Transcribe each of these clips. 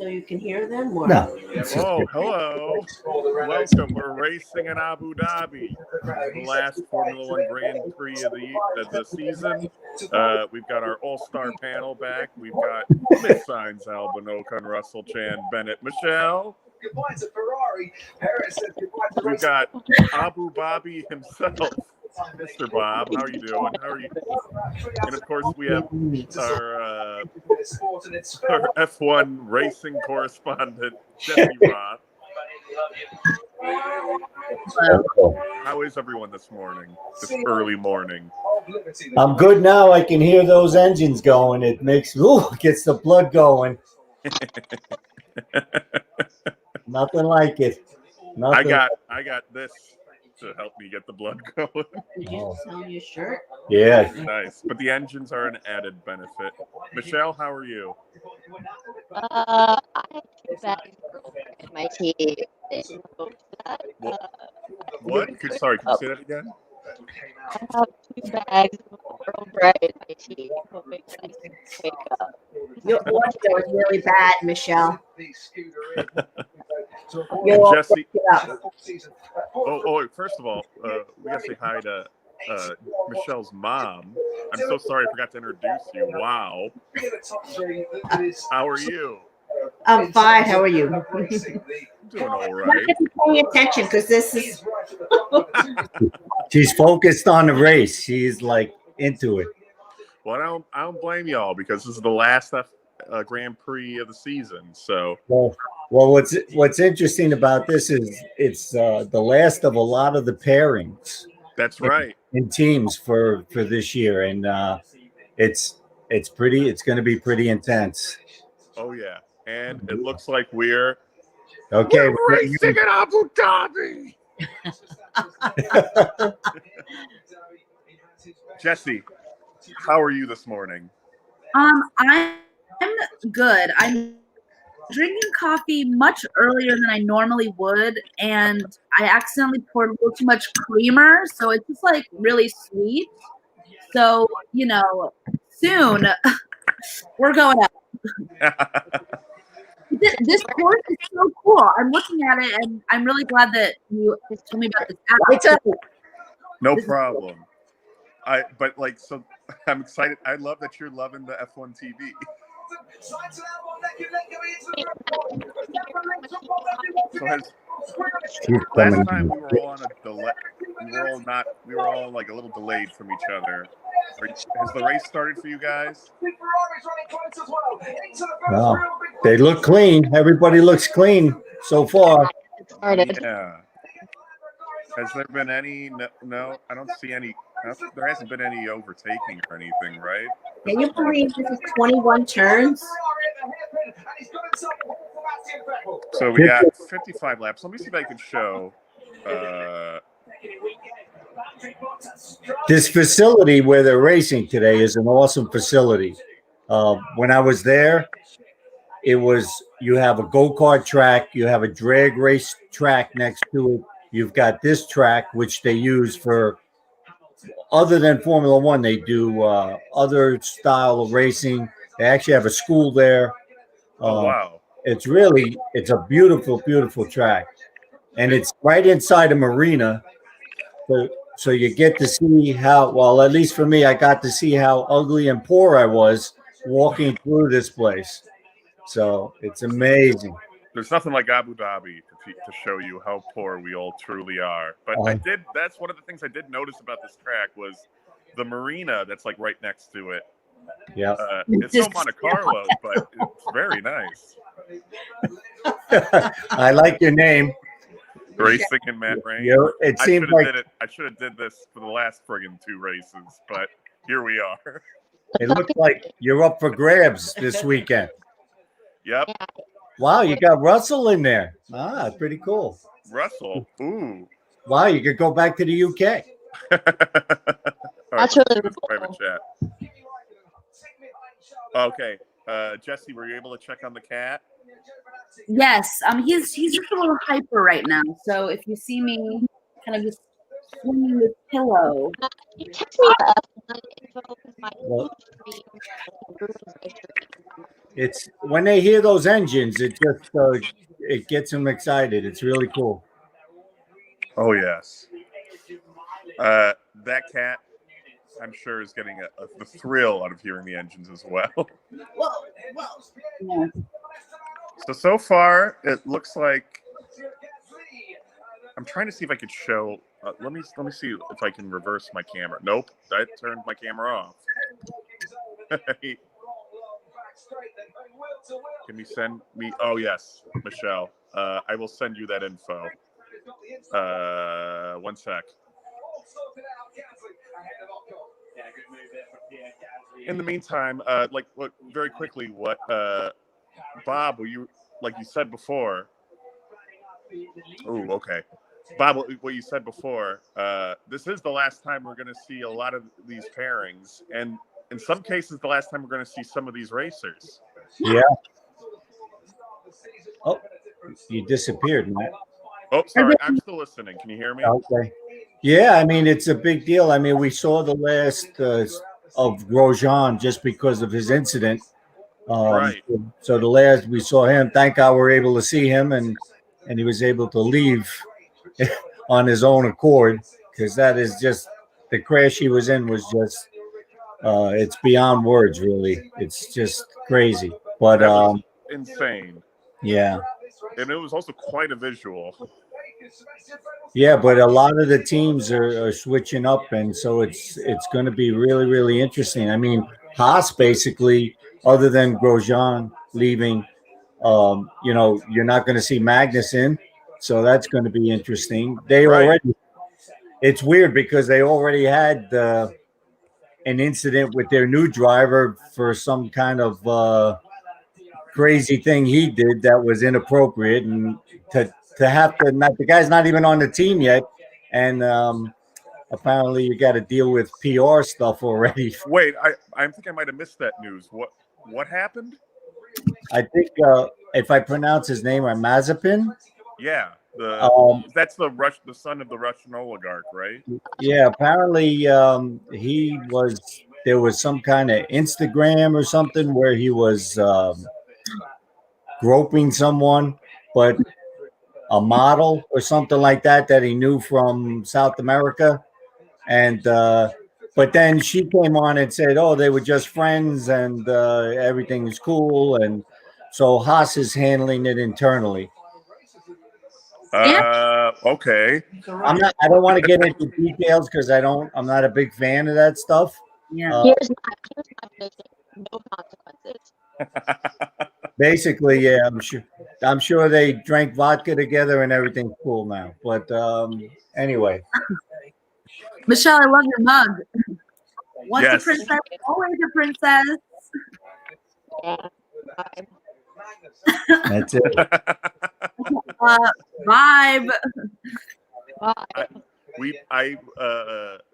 So you can hear them? Or? No. Oh, hello. Welcome. We're racing in Abu Dhabi. This is the last Formula One Grand Prix of the season. We've got our all-star panel back. We've got Miss Signs, Albin Ocon, Russell Chan, Bennett, Michelle. We've got Abu Dhabi himself, Mr. Bob. How are you doing? How are you? And of course, we have our F1 racing correspondent, Jesse Roth. How is everyone this morning, this early morning? I'm good now. I can hear those engines going. It makes gets the blood going. Nothing like it. Nothing. I got this to help me get the blood going. Did you sell your shirt? Yeah. Nice. But the engines are an added benefit. Michelle, how are you? I have two bags in my tea. What? Sorry, can you say that again? I have two bags of Earl Grey in my tea, hoping that I can wake up. Your audio is really bad, Michelle. And Jesse. First of all, we gotta say hi to Michelle's mom. I'm so sorry I forgot to introduce you. Wow. How are you? I'm fine. How are you? Doing all I'm right. pay attention because this is. She's focused on the race. She's like into it. Well, I don't blame y'all because this is the last Grand Prix of the season. So. Well, what's interesting about this is it's the last of a lot of the pairings. That's right. In teams for this year, and it's going to be pretty intense. Oh yeah, and it looks like we're racing in Abu Dhabi. Jesse, how are you this morning? I'm good. I'm drinking coffee much earlier than I normally would, and I accidentally poured a little too much creamer, so it's just like really sweet. So, soon we're going up. This course is so cool. I'm looking at it, and I'm really glad that you told me about this app. No problem. So I'm excited. I love that you're loving the F1 TV. Last time we were all on a delay. We were all like a little delayed from each other. Has the race started for you guys? No, they look clean. Everybody looks clean so far. It started. Yeah. Has there been any? No, I don't see any. There hasn't been any overtaking or anything, right? Can you believe this is 21 turns? So we got 55 laps. Let me see if I can show. This facility where they're racing today is an awesome facility. When I was there, you have a go-kart track, you have a drag race track next to it. You've got this track, which they use for, other than Formula One, they do other style of racing. They actually have a school there. Oh, wow. It's a beautiful, beautiful track. And it's right inside a marina. So you get to see at least for me, I got to see how ugly and poor I was walking through this place. So it's amazing. There's nothing like Abu Dhabi to show you how poor we all truly are. But that's one of the things I did notice about this track was the marina that's like right next to it. Yeah. It's no Monte Carlo, but it's very nice. I like your name. Racing and Matt Rain. Yeah, it seemed I should have did this for the last friggin' two races, but here we are. It looked like you're up for grabs this weekend. Yep. Wow, you got Russell in there. Pretty cool. Russell. Ooh. Wow, you could go back to the UK. That's really cool. Private chat. Okay. Jesse, were you able to check on the cat? Yes, he's just a little hyper right now. So if you see me kind of just swinging this pillow, You text me info because my It's when they hear those engines, it gets them excited. It's really cool. Oh yes. That cat, I'm sure, is getting the thrill out of hearing the engines as well. Yeah. So far, it looks like I'm trying to see if I could show. Let me see if I can reverse my camera. Nope, I turned my camera off. Can you send me? Oh yes, Michelle. I will send you that info. 1 sec. In the meantime, very quickly, what Bob? Like you said before? Oh, okay. Bob, what you said before, this is the last time we're going to see a lot of these pairings, and in some cases, the last time we're going to see some of these racers. Yeah. Oh, you disappeared, Matt. Oh, sorry. I'm still listening. Can you hear me? Okay. Yeah, I mean, it's a big deal. I mean, we saw the last of Grosjean just because of his incident. Right. So the last we saw him, thank God we're able to see him, and he was able to leave on his own accord, because that is just the crash he was in was just it's beyond words, really. It's just crazy. But That was insane. yeah. And it was also quite a visual. Yeah, but a lot of the teams are switching up, and so it's going to be really, really interesting. I mean, Haas basically, other than Grosjean leaving, you're not going to see Magnussen, so that's going to be interesting. It's weird because they already had an incident with their new driver for some kind of crazy thing he did that was inappropriate, and to have to not the guy's not even on the team yet, and apparently you got to deal with PR stuff already. Wait, I think I might have missed that news. What happened? I think if I pronounce his name right, Mazepin. Yeah, that's the son of the Russian oligarch, right? Yeah, apparently there was some kind of Instagram or something where he was groping someone, but a model or something like that he knew from South America, and but then she came on and said, "Oh, they were just friends, and everything is cool." And so Haas is handling it internally. Okay. I don't want to get into details because I'm not a big fan of that stuff. Yeah. Here's my vision. No consequences. Basically, yeah, I'm sure they drank vodka together and everything's cool now. But anyway. Michelle, I love your mug. Once Yes. a princess, always a princess. Yeah. That's it. Vibe. I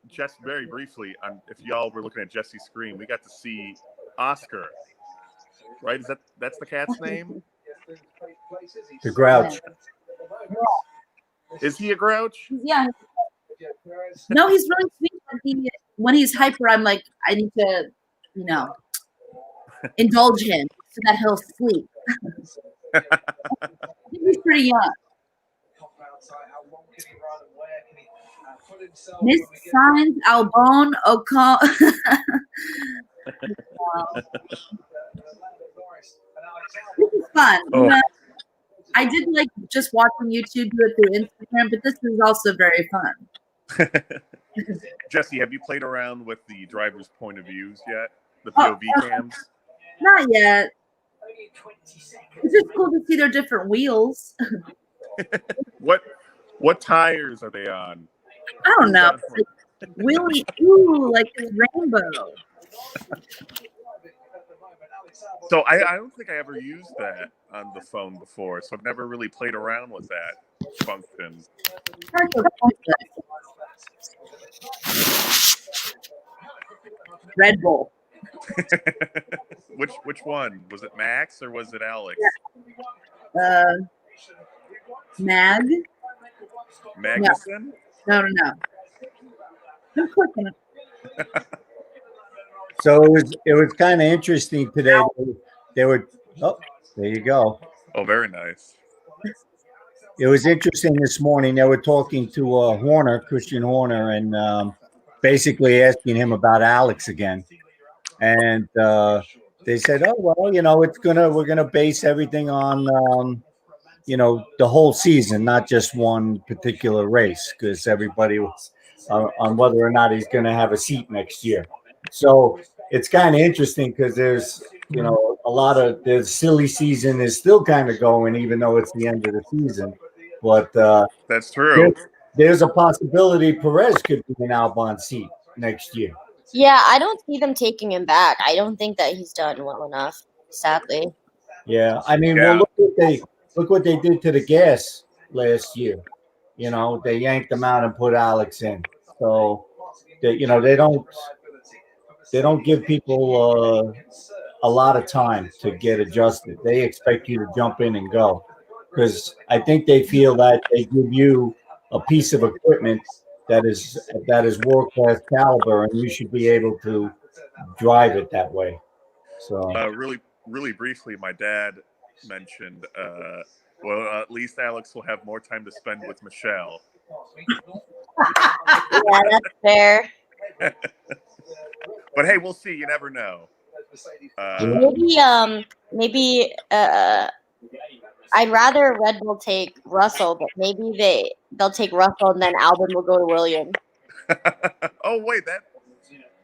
just very briefly, if y'all were looking at Jesse's screen, we got to see Oscar. Right? That's the cat's name? The Grouch. Is he a grouch? Yeah. No, he's really sweet. When he's hyper, I'm like, I need to, indulge him so that he'll sleep. I think he's pretty young. Miss Signs Albone Ocon. This is fun. Oh. I did like just watching YouTube do it through Instagram, but this is also very fun. Jesse, have you played around with the driver's point of views yet? The POV cams? Not yet. It's just cool to see their different wheels. What tires are they on? I don't know. Like, wheelie, ooh, like this rainbow. So I don't think I ever used that on the phone before, so I've never really played around with that function. Red Bull. Which one? Was it Max or was it Alex? Mag. Magnuson? No. I'm clicking it. So it was kind of interesting today. they were. Oh, there you go. Oh, very nice. It was interesting this morning. They were talking to Christian Horner, and basically asking him about Alex again. And they said, "Oh well, we're gonna base everything on the whole season, not just one particular race, because everybody was on whether or not he's gonna have a seat next year." So it's kind of interesting because there's a lot of the silly season is still kind of going, even though it's the end of the season. But That's true. there's a possibility Perez could be an Albon seat next year. Yeah, I don't see them taking him back. I don't think that he's done well enough, sadly. Yeah, I mean, Yeah. well, look what they did to the gas last year. They yanked them out and put Alex in. So they don't give people a lot of time to get adjusted. They expect you to jump in and go, because I think they feel that they give you a piece of equipment that is world class caliber, and you should be able to drive it that way. So Really briefly, my dad mentioned, at least Alex will have more time to spend with Michelle. Yeah, that's fair. But hey, we'll see. You never know. Maybe I'd rather Red Bull take Russell, but maybe they'll take Russell and then Albon will go to Williams. Oh wait,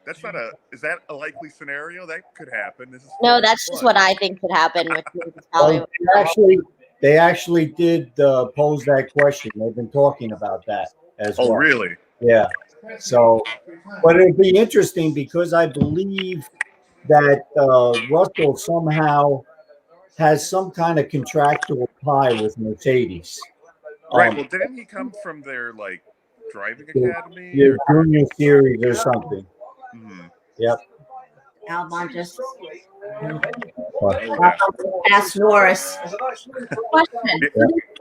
that's not is that a likely scenario? That could happen. No, that's just what I think could happen. They actually did pose that question. They've been talking about that as well. Oh, really? Yeah. So, but it'd be interesting because I believe that Russell somehow has some kind of contractual tie with Mercedes. Right. Well, didn't he come from their driving academy? Your junior series or something. Mm-hmm. Yep. Albon just asked Norris. Question: do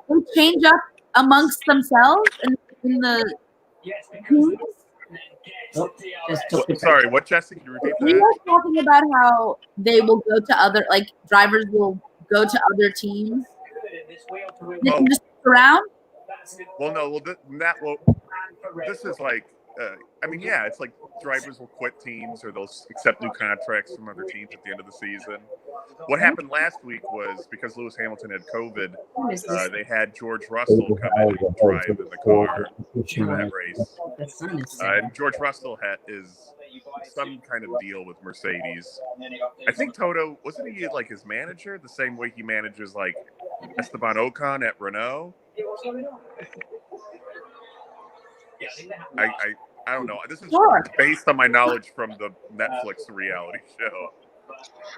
they change up amongst themselves in the teams? Sorry, what, Jesse? Can you repeat We that? were talking about how they will go to other, drivers will go to other teams. They can just stick around? Well, no. Well, this is it's like drivers will quit teams or they'll accept new contracts from other teams at the end of the season. What happened last week was because Lewis Hamilton had COVID, they had George Russell come in and drive in the car for that race. And George Russell is some kind of deal with Mercedes. I think Toto, wasn't he his manager the same way he manages Esteban Ocon at Renault? I don't know. This is based on my knowledge from the Netflix reality show.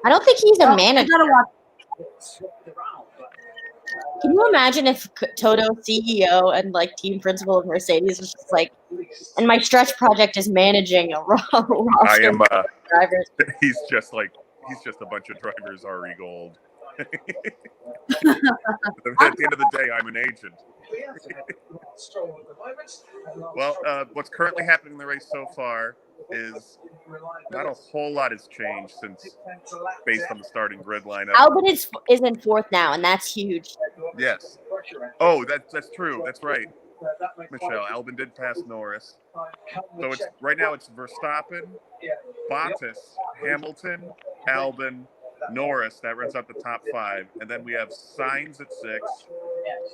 I don't think he's a manager. I gotta watch. Can you imagine if Toto, CEO and team principal of Mercedes, was just and my stretch project is managing a roster of drivers. He's just a bunch of drivers RE Gold. At the end of the day, I'm an agent. Well, what's currently happening in the race so far is not a whole lot has changed since based on the starting grid lineup. Albon is in fourth now, and that's huge. Yes. Oh, that's true. That's right. Michelle, Albon did pass Norris. So right now it's Verstappen, Bottas, Hamilton, Albon, Norris. That runs out the top 5. And then we have Sainz at 6,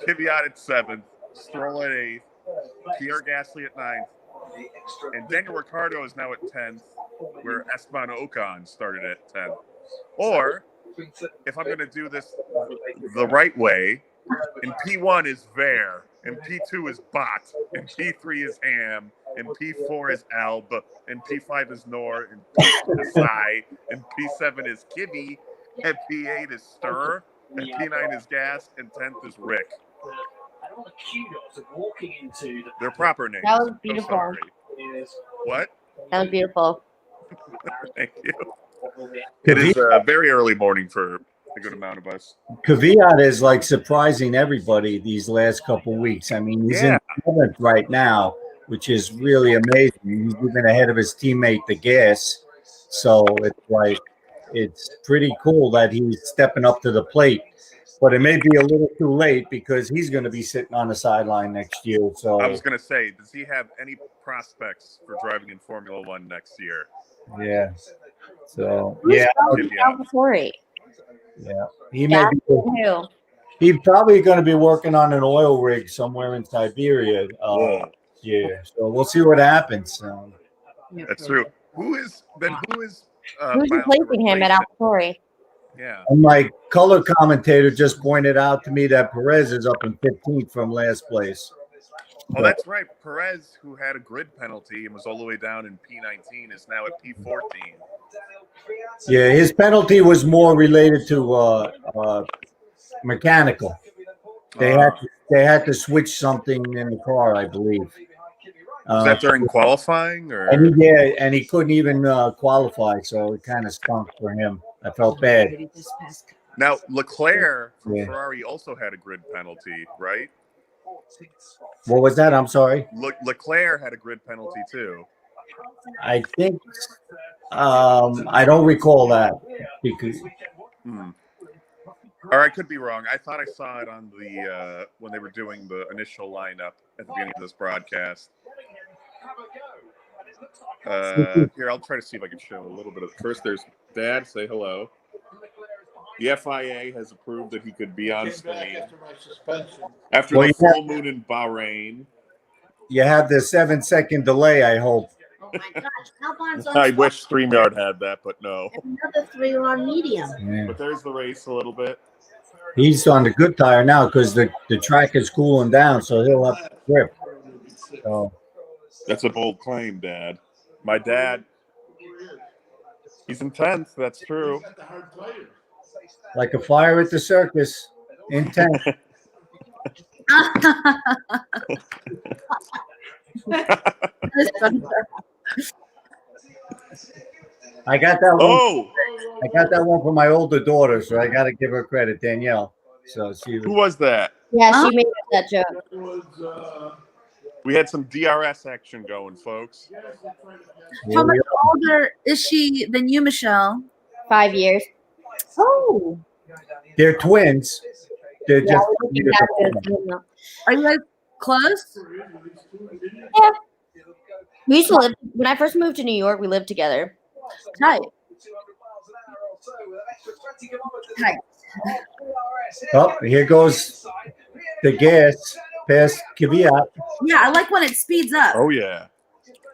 Kvyat at 7th, Stroll at 8th, Pierre Gasly at 9th, and Daniel Ricciardo is now at 10th, where Esteban Ocon started at 10th. Or, if I'm going to do this the right way, in P1 is Ver, and P2 is Bot, and P3 is Ham, and P4 is Alb, and P5 is Nor, and P6 is Sai, and P7 is Kibby, and P8 is Stir, and P9 is Gas, and 10th is Rick. Their proper names. That was beautiful. What? That was beautiful. Thank you. It is a very early morning for a good amount of us. Kvyat is surprising everybody these last couple weeks. I mean, he's in 7th right now, which is really amazing. He's even ahead of his teammate, the Gas. So it's it's pretty cool that he's stepping up to the plate. But it may be a little too late because he's going to be sitting on the sideline next year. So I was going to say, does he have any prospects for driving in Formula One next year? yeah. So Who's yeah, Salvatore? yeah. He may be. Who? He's probably going to be working on an oil rig somewhere in Siberia. Yeah. So we'll see what happens. That's true. Who is Who's bound to replacing him at replace AlphaTauri? Yeah. And my color commentator just pointed out to me that Perez is up in 15th from last place. Oh, that's right. Perez, who had a grid penalty and was all the way down in P19, is now at P14. Yeah, his penalty was more related to mechanical. They had to switch something in the car, I believe. Was that during qualifying, or? And he couldn't even qualify, so it kind of stunk for him. I felt bad. Now Leclerc from Ferrari also had a grid penalty, right? What was that? I'm sorry. Leclerc had a grid penalty too. I think I don't recall that because. Or I could be wrong. I thought I saw it on the when they were doing the initial lineup at the beginning of this broadcast. Here, I'll try to see if I can show a little bit of. First, there's Dad. Say hello. The FIA has approved that he could be on screen after the full moon in Bahrain. You have the 7-second delay, I hope. Oh my gosh, Albon's on I wish StreamYard had that, but no. another 3 are on medium. Yeah. But there's the race a little bit. He's on the good tire now because the track is cooling down, so he'll have to grip. So. That's a bold claim, Dad. My dad, he's intense. That's true. Like a fire at the circus, intense. I got that one. Oh, I got that one from my older daughter, so I got to give her credit, Danielle. So who was that? Yeah, she made that joke. We had some DRS action going, folks. How much older is she than you, Michelle? 5 years. Oh, They're twins. They're Yeah, just. are you guys close? Yeah. We used to live when I first moved to New York. We lived together. Tight. Tight. Oh, here goes the gas past Kvyat. Yeah, I like when it speeds up. Oh yeah.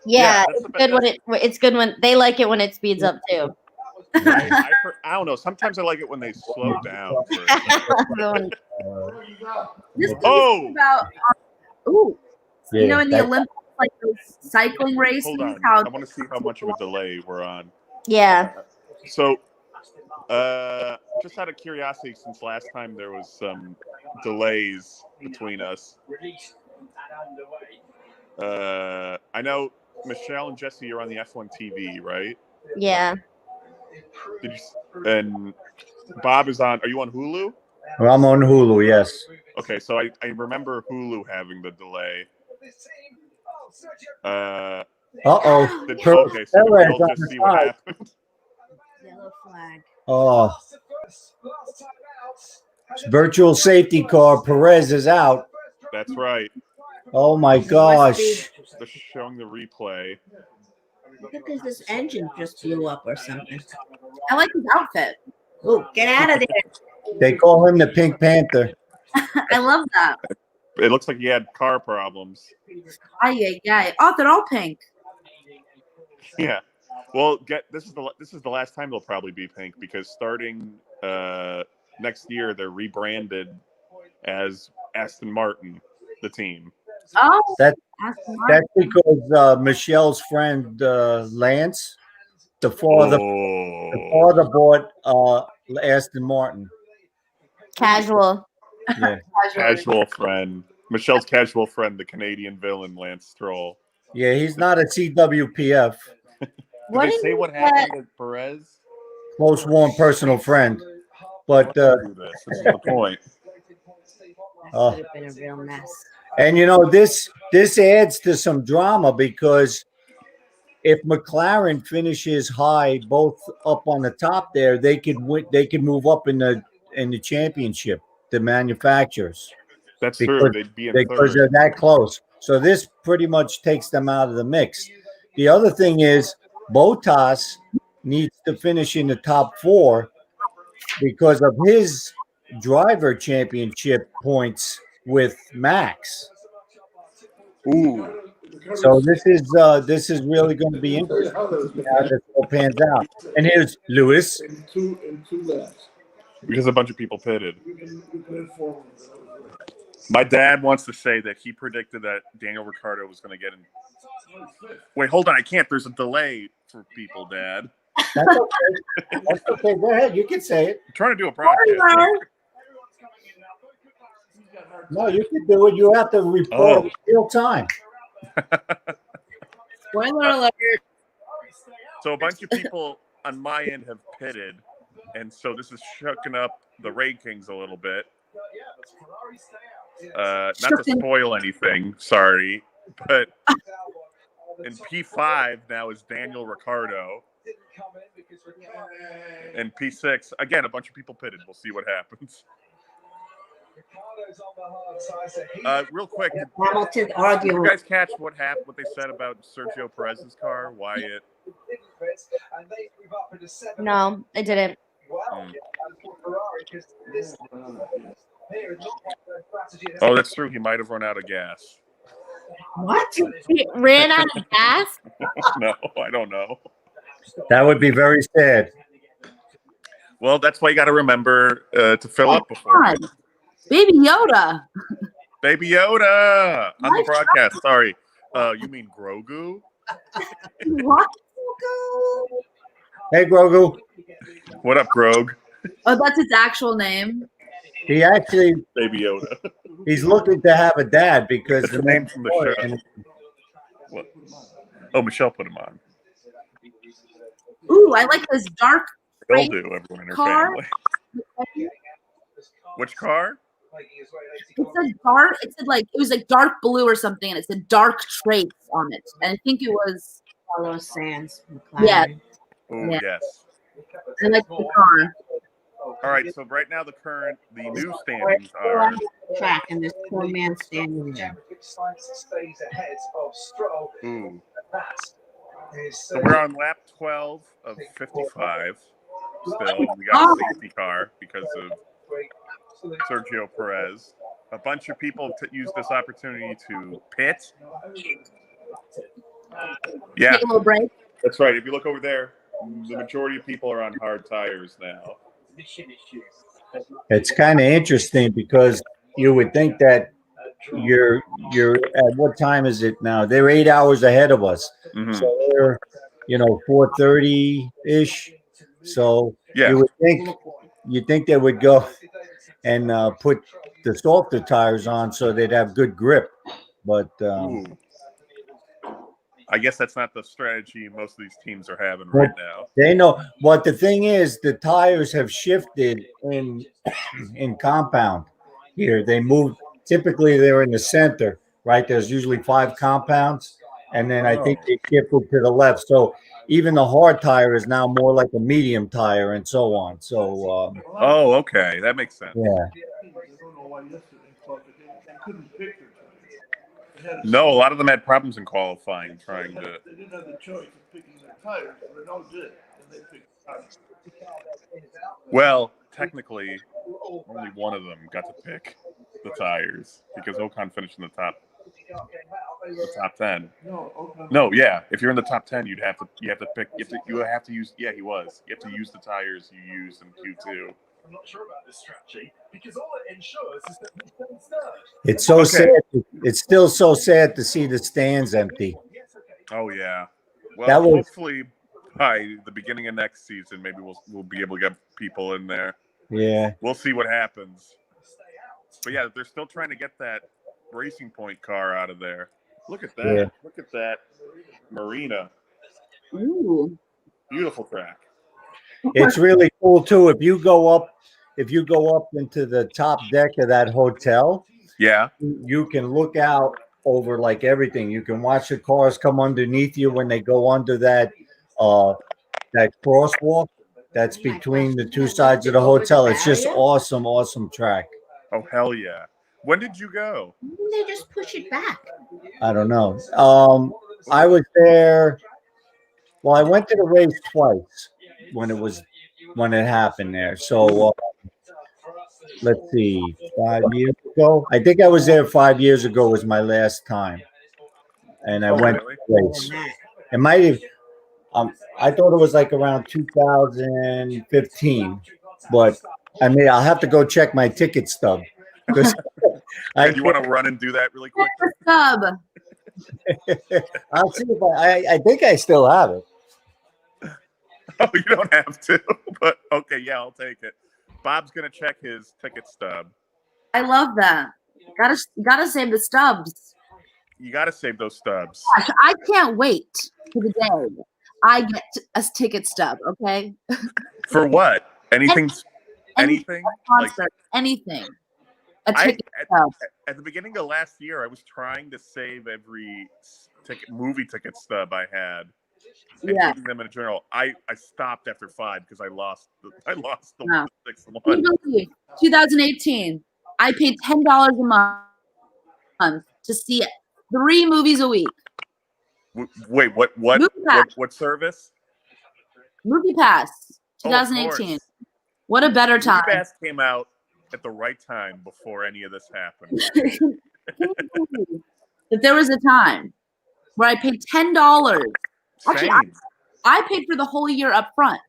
Yeah, that's it's good when it's good when they like it when it speeds up too. I don't know. Sometimes I like it when they slow down. This Oh! is about Yeah, you know, in the Olympics, like those cycling races. Hold on. How I want to see how much of a delay we're on. Yeah. So, just out of curiosity, since last time there was some delays between us, I know Michelle and Jesse, you're on the F1 TV, right? Yeah. Did you? And Bob is on. Are you on Hulu? I'm on Hulu, yes. Okay, so I remember Hulu having the delay. Uh-oh. Okay, so we'll just see what happened. Yellow flag. Oh. Virtual safety car. Perez is out. That's right. Oh, my gosh. They're showing the replay. Because this engine just blew up or something. I like his outfit. Oh, get out of there. They call him the Pink Panther. I love that. It looks like he had car problems. Ay. Oh, they're all pink. Yeah. Well, this is the last time they'll probably be pink because starting next year they're rebranded as Aston Martin, the team. Oh, That's because Michelle's friend Lance, the father bought Aston Martin. Casual. Yeah. Casual friend. Michelle's casual friend, the Canadian villain Lance Stroll. Yeah, he's not a CWPF. Did they say what happened to Perez? Close, warm, personal friend. But This is the point. That could have been a real mess. and you know this adds to some drama because if McLaren finishes high, both up on the top there, they could win. They could move up in the championship, the manufacturers, That's because true. They'd be in because third. they're that close. So this pretty much takes them out of the mix. The other thing is Bottas needs to finish in the top 4 because of his driver championship points with Max. Ooh. So this is really going to be interesting how this all pans out. And here's Lewis. Because a bunch of people pitted. My dad wants to say that he predicted that Daniel Ricciardo was going to get in. Wait, hold on. I can't. There's a delay for people, Dad. That's okay. That's okay. Go ahead. You can say it. I'm trying to do a broadcast. No, you can do it. You have to report real time. Spoiler alert. So a bunch of people on my end have pitted, and so this is shooking up the rankings a little bit. Not to spoil anything, sorry, but in P5 now is Daniel Ricciardo. And P6, again, a bunch of people pitted. We'll see what happens. Real quick, Hamilton did arguing. you guys catch what happened? What they said about Sergio Perez's car? Why it? No, I didn't. Oh, that's true. He might have run out of gas. What? He ran out of gas? No, I don't know. That would be very sad. Well, that's why you got to remember to fill up before. God. Baby Yoda. Baby Yoda on the broadcast. Sorry. You mean Grogu? What? Hey, Grogu. What up, Grog? Oh, that's its actual name. He actually, Baby Yoda. he's looking to have a dad because It's the name from the show. What? Oh, Michelle put him on. Ooh, I like this dark They'll do, everyone in her car. family. Which car? It said dark. It said like it was like dark blue or something, and it said dark traits on it. And I think it was Carlos Sands. Yeah. Oh, Yeah. yes. I like the car. All right, so right now the new standings are Track and this poor man standing there. ooh. So we're on lap 12 of 55. Still, we got a safety car because of Sergio Perez. A bunch of people used this opportunity to pit. Yeah, Take a little break. that's right. If you look over there, the majority of people are on hard tires now. it's kind of interesting because you would think that you're at what time is it now? They're 8 hours ahead of us. Mhm. So they're 4:30 ish. So Yeah. you'd think they would go and put the softer tires on so they'd have good grip. But Ooh. I guess that's not the strategy most of these teams are having right now. they know. But the thing is, the tires have shifted in compound here. They moved. Typically, they're in the center, right? There's usually 5 compounds, and then I think they shifted to the left. So even the hard tire is now more like a medium tire, and so on. So Oh, okay. That makes sense. yeah. No, a lot of them had problems in qualifying trying to. They didn't have the choice of picking their tires. They're no good. And they picked tires. Well, technically, only one of them got to pick the tires because Ocon finished in the top 10. No, yeah. If you're in the top 10, you have to use. Yeah, he was. You have to use the tires you used in Q2. I'm not sure about this strategy because all it ensures is that we don't start. It's so Okay. sad. It's still so sad to see the stands empty. Oh yeah. Well, That was- hopefully by the beginning of next season, maybe we'll be able to get people in there. Yeah. We'll see what happens. But yeah, they're still trying to get that Racing Point car out of there. Look at that. Yeah. Look at that marina. Ooh. Beautiful track. It's really cool too. If you go up into the top deck of that hotel, Yeah. you can look out over like everything. You can watch the cars come underneath you when they go under that crosswalk that's between the two sides of the hotel. It's just awesome, awesome track. Oh hell yeah! When did you go? Why didn't they just push it back? I don't know. I was there. Well, I went to the race twice when it happened there. So let's see, 5 years ago. I think I was there 5 years ago was my last time, and I went really? to the race. It might have. I thought it was like around 2015, but I mean, I'll have to go check my ticket stub. Because Do you want to run and do that really quick? Sub. I'll see if I think I still have it. Oh, you don't have to, but okay, yeah, I'll take it. Bob's gonna check his ticket stub. I love that. Gotta save the stubs. You got to save those stubs. Gosh, I can't wait for the day I get a ticket stub. Okay. For what? Anything? Anything? Like, Concert, anything. A ticket at stub. the beginning of last year, I was trying to save every movie ticket stub I had, and Yeah. putting them in a journal. I stopped after 5 because I lost the Wow. sixth Can one. you believe 2018, I paid $10 a month to see 3 movies a week. Wait, what? Movie Pass. What service? Movie Pass, Oh, of 2018. course. What a better time. Movie Pass came out at the right time before any of this happened. Can you believe that there was a time where I paid $10. Actually, Same. I paid for the whole year up front.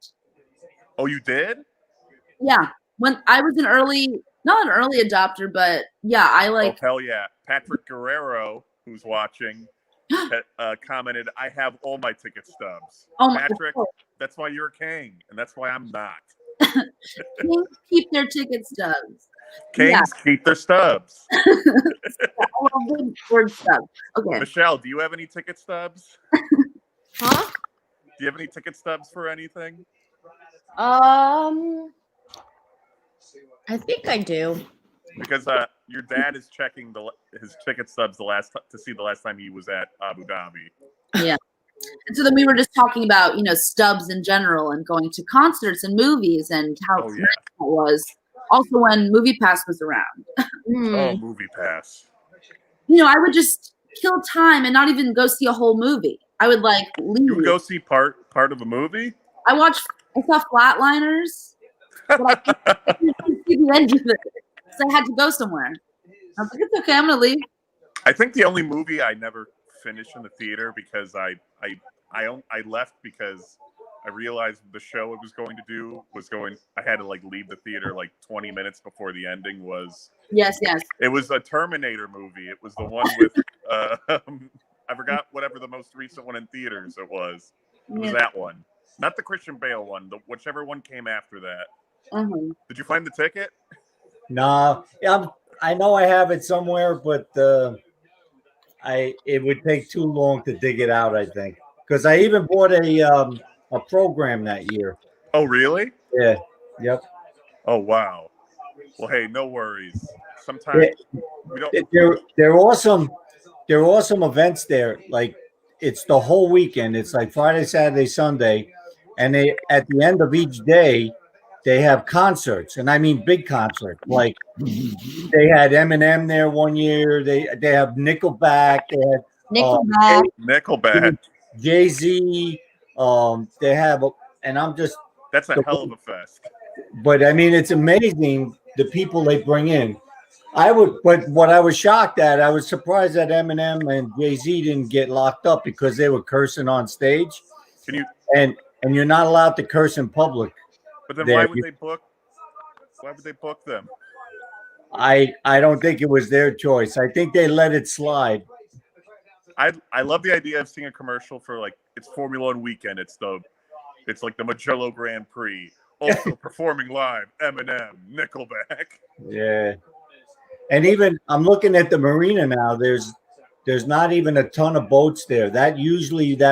Oh, you did? Yeah. When I was not an early adopter, but yeah, I Oh, hell yeah. Patrick Guerrero, who's watching, commented, I have all my ticket stubs. Oh my Patrick, God. that's why you're a king, and that's why I'm not. Kings keep their ticket stubs. Kings keep their stubs. I love the word stub. Okay. Michelle, do you have any ticket stubs? Huh? Do you have any ticket stubs for anything? I think I do. Because your dad is checking his ticket stubs to see the last time he was at Abu Dhabi. Yeah. And so then we were just talking about, stubs in general and going to concerts and movies and how Oh, nice yeah. that was. Also when Movie Pass was around. Oh, Movie Pass. I would just kill time and not even go see a whole movie. I would leave. You would go see part of a movie? I saw Flatliners, but I couldn't see the end of it. So I had to go somewhere. I was like, it's okay, I'm gonna leave. I think the only movie I never finished in the theater because I left because I realized the show I was going to do I had to leave the theater 20 minutes before the ending was. Yes. It was a Terminator movie. It was the one with I forgot whatever the most recent one in theaters it was. It was that one. Not the Christian Bale one, whichever one came after that. Uh-huh. Did you find the ticket? No, I know I have it somewhere, but it would take too long to dig it out. I think because I even bought a program that year. Oh, really? Yeah. Yep. Oh, wow. Well, hey, no worries. Sometimes we don't. They're awesome. There are awesome events there. It's the whole weekend. It's like Friday, Saturday, Sunday, and they at the end of each day they have concerts, and I mean big concerts. Like they had Eminem there one year. They have Nickelback. They had Nickelback. Jay-Z. They have, and I'm just. That's a hell of a fest. But I mean, it's amazing the people they bring in. But what I was shocked at, I was surprised that Eminem and Jay-Z didn't get locked up because they were cursing on stage. And you're not allowed to curse in public. But then why would they book? Why would they book them? I don't think it was their choice. I think they let it slide. I love the idea of seeing a commercial for it's Formula One weekend. It's like the Mugello Grand Prix. Also performing live, Eminem, Nickelback. Yeah. And even I'm looking at the marina now. There's not even a ton of boats there. That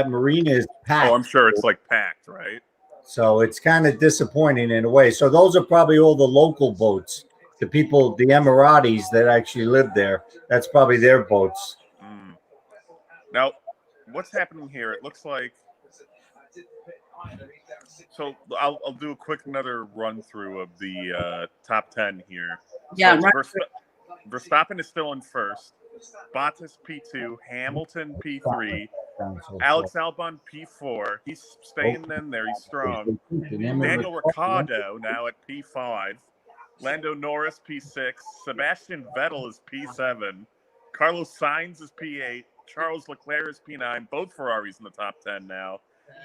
marina is packed. Oh, I'm sure it's packed, right? So it's kind of disappointing in a way. So those are probably all the local boats. The people, the Emiratis that actually live there. That's probably their boats. Now, what's happening here? It looks like. So I'll do a quick another run through of the top 10 here. Yeah, So right. Verstappen is still in first. Bottas P2, Hamilton P3, Alex Albon P4. He's staying in there. He's strong. Daniel Ricciardo now at P5. Lando Norris P6. Sebastian Vettel is P7. Carlos Sainz is P8. Charles Leclerc is P9. Both Ferraris in the top 10 now.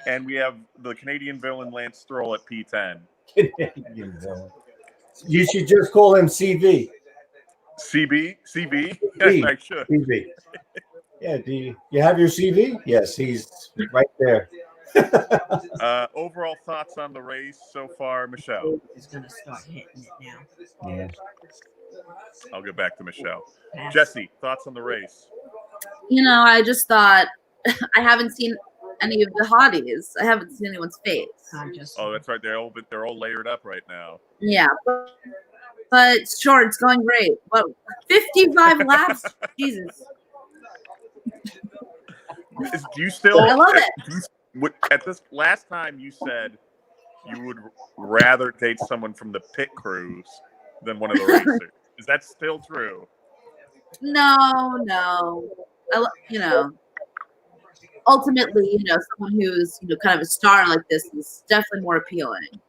And we have the Canadian villain Lance Stroll at P10. You should just call him CV. CB? CV. I should. CV. Yeah, do you have your CV? Yes, he's right there. Overall thoughts on the race so far, Michelle? He's going to start hitting it now. Yeah. I'll get back to Michelle. Jesse, thoughts on the race? I just thought I haven't seen any of the hotties. I haven't seen anyone's face. Oh, that's right. They're all layered up right now. Yeah, but sure, it's going great. But 55 laps, Jesus. Do you still? I love it. At this last time, you said you would rather date someone from the pit crews than one of the racers. Is that still true? No. Ultimately, someone who's kind of a star like this is definitely more appealing.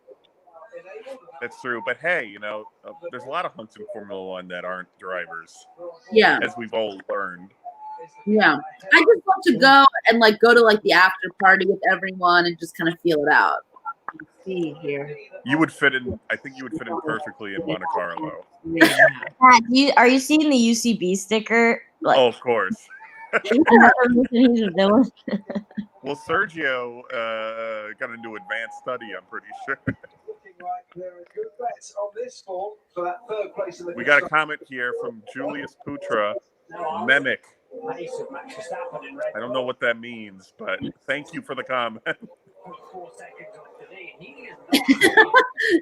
That's true, but hey, there's a lot of hunks in Formula One that aren't drivers. Yeah, as we've all learned. Yeah, I just want to go and go to the after party with everyone and just kind of feel it out. See here. You would fit in. I think you would fit in perfectly in Monte Carlo. Yeah. Are you seeing the UCB sticker? Oh, of course. He's a villain. Well, Sergio got into advanced study, I'm pretty sure. We got a comment here from Julius Putra, Memic. I don't know what that means, but thank you for the comment.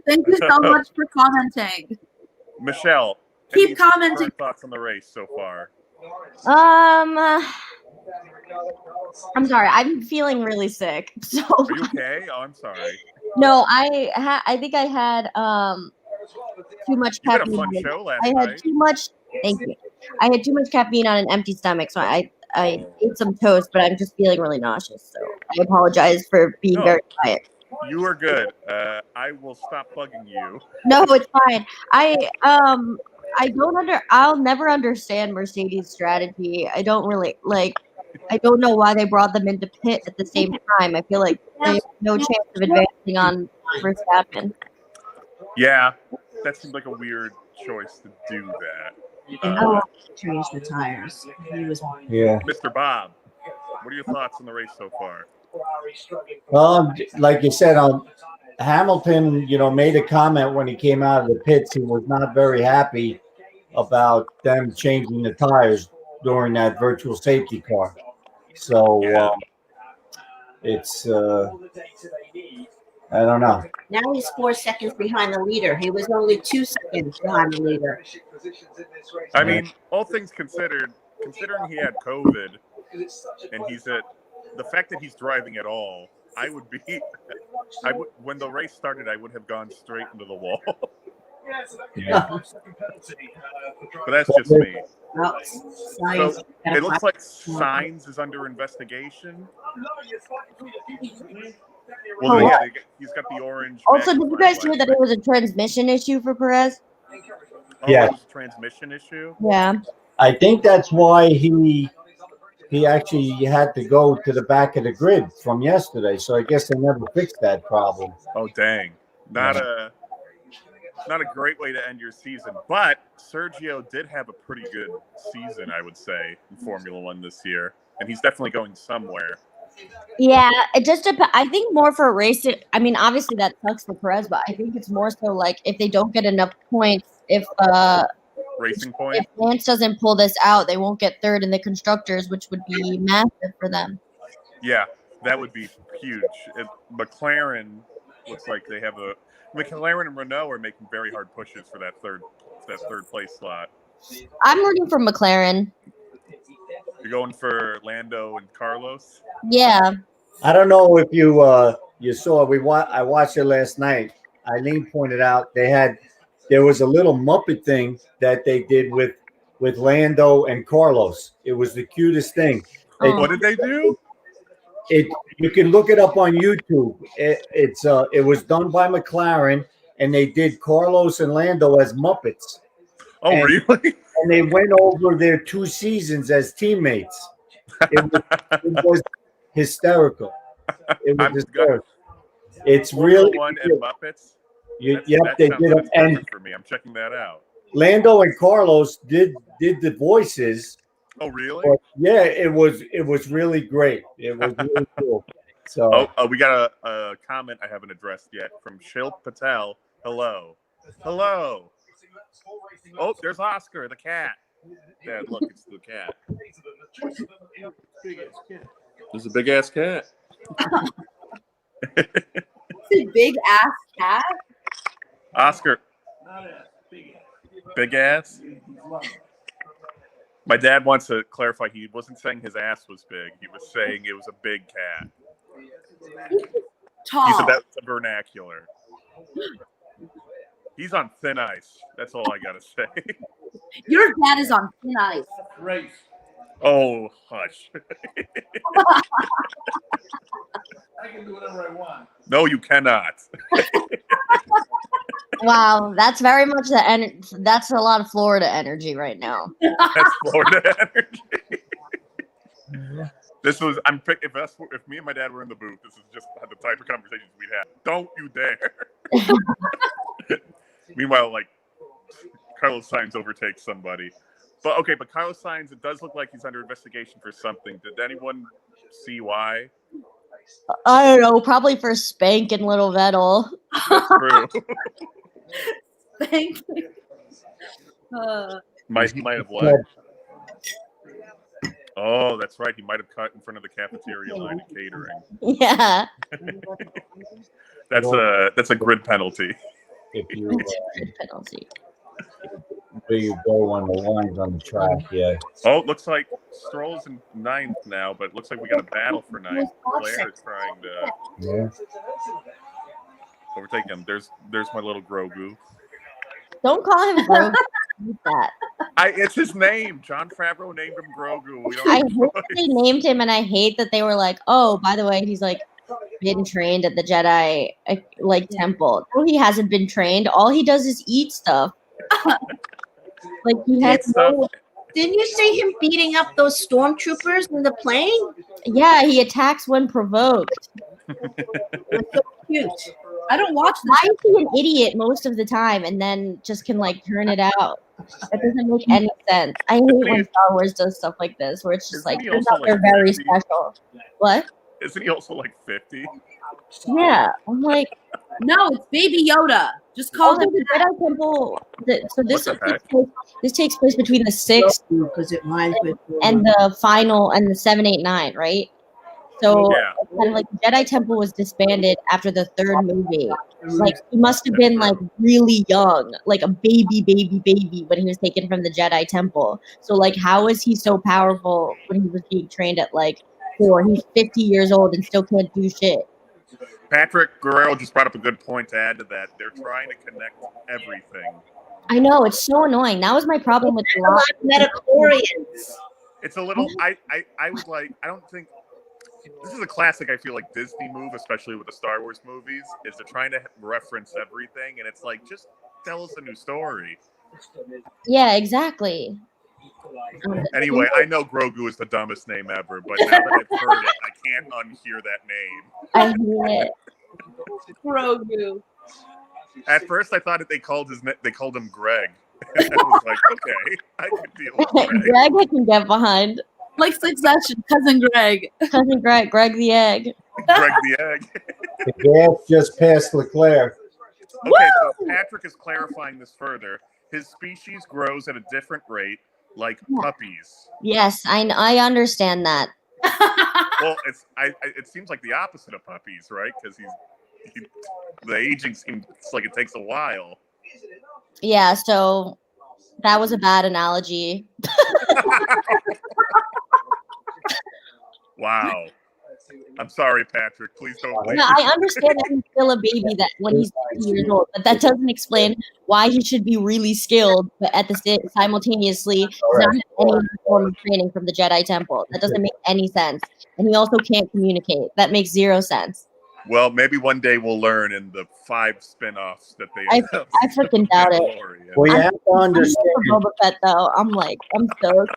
Thank you so much for commenting. Michelle, Keep commenting. Thoughts on the race so far? I'm sorry. I'm feeling really sick. So. Are you okay? Oh, I'm sorry. No, I think I had too much caffeine. You had a fun show last night. Had too much. Thank you. I had too much caffeine on an empty stomach, so I ate some toast, but I'm just feeling really nauseous. So I apologize for being very quiet. You are good. I will stop bugging you. No, it's fine. I'll never understand Mercedes' strategy. I don't really I don't know why they brought them into pit at the same time. I feel like they have no chance of advancing on Verstappen. Yeah, that seemed like a weird choice to do that. Change the tires. Yeah. Mr. Bob, what are your thoughts on the race so far? Well, like you said, Hamilton, made a comment when he came out of the pits. He was not very happy about them changing the tires during that virtual safety car. So it's I don't know. Now he's 4 seconds behind the leader. He was only 2 seconds behind the leader. I mean, all things considering he had COVID and the fact that he's driving at all, when the race started, I would have gone straight into the wall. Yeah. But that's just me. Well, So it looks like Sainz is under investigation. Well, yeah, he's got the orange. Also, did you guys hear that it was a transmission issue for Perez? Oh, yeah. It was a transmission issue? Yeah. I think that's why he actually had to go to the back of the grid from yesterday. So I guess they never fixed that problem. Oh, dang. Not a great way to end your season. But Sergio did have a pretty good season, I would say, in Formula One this year. And he's definitely going somewhere. Yeah, it just depends. I think more for racing. I mean, obviously that sucks for Perez, but I think it's more so if they don't get enough points, if Racing points. If Lance doesn't pull this out, they won't get third in the constructors, which would be massive for them. Yeah, that would be huge. McLaren looks like they have McLaren and Renault are making very hard pushes for that third place slot. I'm rooting for McLaren. You're going for Lando and Carlos? Yeah. I don't know if you you saw. I watched it last night. Eileen pointed out there was a little Muppet thing that they did with Lando and Carlos. It was the cutest thing. Oh. What did they do? You can look it up on YouTube. It was done by McLaren, and they did Carlos and Lando as Muppets. Oh, And- really? And they went over their 2 seasons as teammates. It was hysterical. It was hysterical. It's Formula really One and Muppets. Yep, That they sounds did. like it's And perfect for me. I'm checking that out. Lando and Carlos did the voices. Oh, really? But yeah, it was really great. It was really cool. So We got a comment I haven't addressed yet from Shilp Patel. Hello. Hello. Oh, there's Oscar, the cat. Dad, look, it's the cat. There's a big ass cat. It's a big ass cat. Oscar. Big ass? My dad wants to clarify he wasn't saying his ass was big. He was saying it was a big cat. Tall. He said that's a vernacular. He's on thin ice. That's all I gotta say. Your dad is on thin ice. Oh, hush. I can do whatever I want. No, you cannot. Wow, that's very much that's a lot of Florida energy right now. That's Florida energy. This was if me and my dad were in the booth, this is just the type of conversations we'd have. Don't you dare. Meanwhile, like Carlos Sainz overtakes somebody. But Carlos Sainz, it does look like he's under investigation for something. Did anyone see why? I don't know, probably for spanking little Vettel. That's true. Thank you. He might have what? Oh, that's right. He might have cut in front of the cafeteria line at catering. Yeah. That's a grid penalty. if you Good penalty. where you go on the lines on the track, yeah. Oh, it looks like Stroll's in 9th now, but it looks like we got a battle for 9th. Claire is trying to Yeah. overtake him. There's my little Grogu. Don't call him Grogu. That. It's his name. John Favreau named him Grogu. We don't I have a hate that choice. they named him, and I hate that they were like, "Oh, by the way, he's like been trained at the Jedi temple." No, he hasn't been trained. All he does is eat stuff. Like he has Eat stuff. no. Didn't you see him beating up those stormtroopers in the plane? Yeah, he attacks when provoked. It's so cute. I don't watch Why this. is he an idiot most of the time, and then just can turn it out? That doesn't make any sense. I hate when Star Wars does stuff like this, where it's just Isn't he turns also, out they're very 50? special. What? Isn't he also 50? Yeah, I'm like, No, it's Baby Yoda. Just call also him. the Jedi Temple. What This takes place between the 6th Because it rhymes with and the final and the 7, 8, 9, right? So Yeah. it's kind of like the Jedi Temple was disbanded after the 3rd movie. Like he must have been really young, like a baby when he was taken from the Jedi Temple. So how is he so powerful when he was being trained at 4? He's 50 years old and still can't do shit. Patrick Guerrero just brought up a good point to add to that. They're trying to connect everything. I know, it's so annoying. That was my problem with a lot of metachlorians. It's a little. I was like, I don't think this is a classic. I feel like Disney move, especially with the Star Wars movies, is they're trying to reference everything, and it's like, just tell us a new story. Yeah, exactly. Anyway, I know Grogu is the dumbest name ever, but now that I've heard it, I can't unhear that name. I hate it. Grogu. At first, I thought that they called him Greg. I was like, okay, I could deal with Greg. Greg I can get behind. Like Succession, cousin Greg. Cousin Greg the egg. Greg the egg. The gas just passed Leclerc. Okay, so Patrick is clarifying this further. His species grows at a different rate, like puppies. Yes, I understand that. Well, it seems like the opposite of puppies, right? Because the aging seems like it takes a while. Yeah, so that was a bad analogy. Wow. I'm sorry, Patrick. Please don't leave. No, I understand that he's still a baby that when he's 50 years old, but that doesn't explain why he should be really skilled, but at the simultaneously does not have any form of training from the Jedi Temple. That doesn't make any sense. And he also can't communicate. That makes zero sense. Well, maybe one day we'll learn in the 5 spin-offs that they I freaking doubt it. Well, you have to I'm understand, for Boba Fett though. I'm stoked.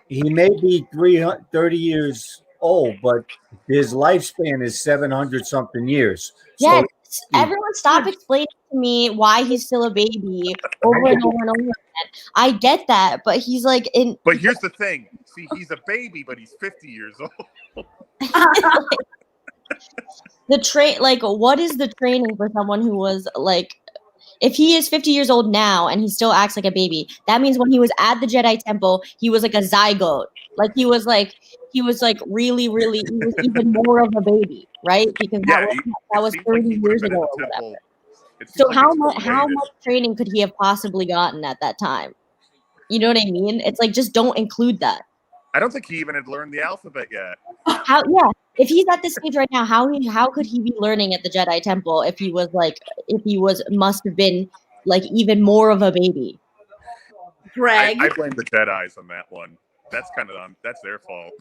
he may be 30 years old, but his lifespan is 700 something years. Yes. So Everyone stop explaining to me why he's still a baby over and over and over again. I get that, but he's like in. But here's the thing. See, he's a baby, but he's 50 years old. What is the training for someone who was like, if he is 50 years old now and he still acts like a baby, that means when he was at the Jedi Temple, he was like a zygote. He was really, really, he was even more of a baby, right? Because that was 30 years ago or whatever. So how much training could he have possibly gotten at that time? You know what I mean? It's like, just don't include that. I don't think he even had learned the alphabet yet. If he's at this stage right now, how could he be learning at the Jedi Temple if he must have been like even more of a baby? Greg. I blame the Jedis on that one. That's that's their fault.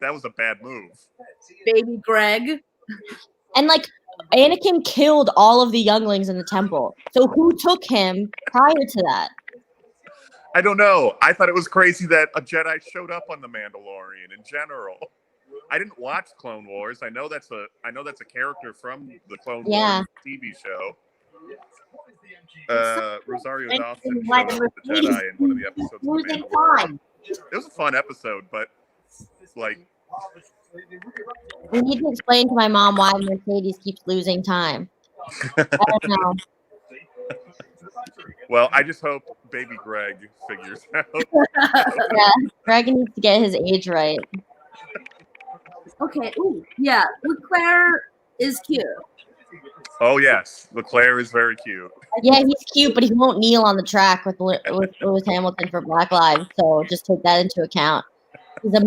That was a bad move. Baby Greg. And Anakin killed all of the younglings in the temple. So who took him prior to that? I don't know. I thought it was crazy that a Jedi showed up on The Mandalorian in general. I didn't watch Clone Wars. I know that's a character from the Clone Wars TV show. Rosario Dawson showed up with the Jedi in one of the episodes of The Mandalorian. It was a fun episode, but we need to explain to my mom why Mercedes keeps losing time. I don't know. Well, I just hope baby Greg figures out. Yeah, Greg needs to get his age right. Okay. Ooh, yeah. Leclerc is cute. Oh yes, Leclerc is very cute. Yeah, he's cute, but he won't kneel on the track with Lewis Hamilton for Black Lives. So just take that into account. He's a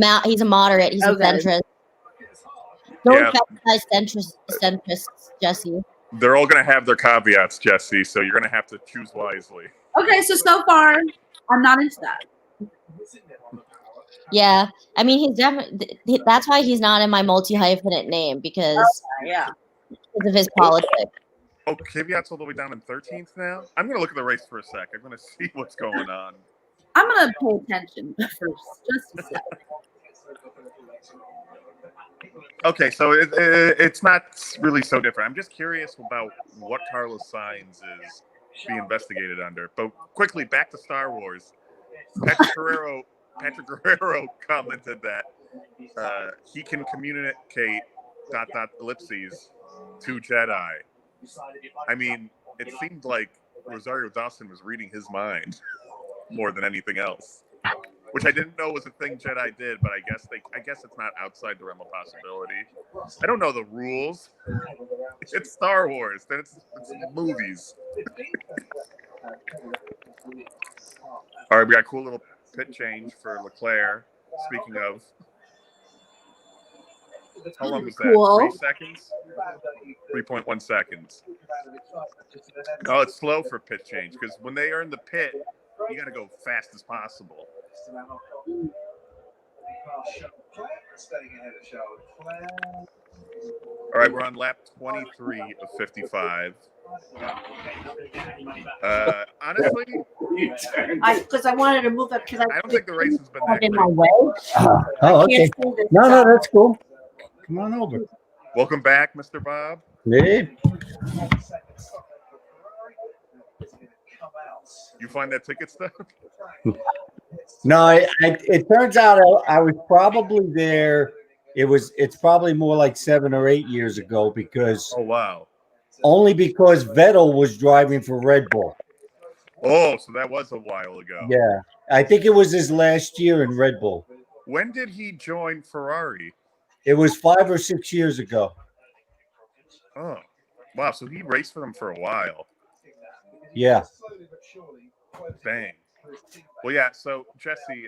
moderate. He's a centrist. Don't criticize centrists, Jesse. They're all going to have their caveats, Jesse. So you're going to have to choose wisely. Okay, so far, I'm not into that. Yeah, I mean, he's definitely. That's why he's not in my multi-hyphenate name because of his politics. Oh, caveats all the way down in 13th now. I'm going to look at the race for a sec. I'm going to see what's going on. I'm going to pay attention first, just a sec. Okay, so it's not really so different. I'm just curious about what Carlos Sainz is being investigated under. But quickly, back to Star Wars. Patrick Guerrero commented that he can communicate ... ellipses to Jedi. I mean, it seemed like Rosario Dawson was reading his mind more than anything else. Which I didn't know was a thing Jedi did, but I guess it's not outside the realm of possibility. I don't know the rules. It's Star Wars. Then it's movies. All right, we got a cool little pit change for Leclerc. Speaking of, how long was that? Cool. 3 seconds? 3.1 seconds. Oh, it's slow for pit change because when they are in the pit, you got to go fast as possible. All right, we're on lap 23 of 55. Honestly, because I wanted to move up because I don't think the race has been that in my great. way. Oh, okay. No, that's cool. Come on over. Welcome back, Mr. Bob. Hey. You find that ticket stuff? No, it turns out I was probably there. It's probably more like 7 or 8 years ago because only because Vettel was driving for Red Bull. Oh, so that was a while ago. Yeah, I think it was his last year in Red Bull. When did he join Ferrari? It was 5 or 6 years ago. Oh, wow. So he raced for them for a while. Yeah. Dang. Well, yeah. So Jesse,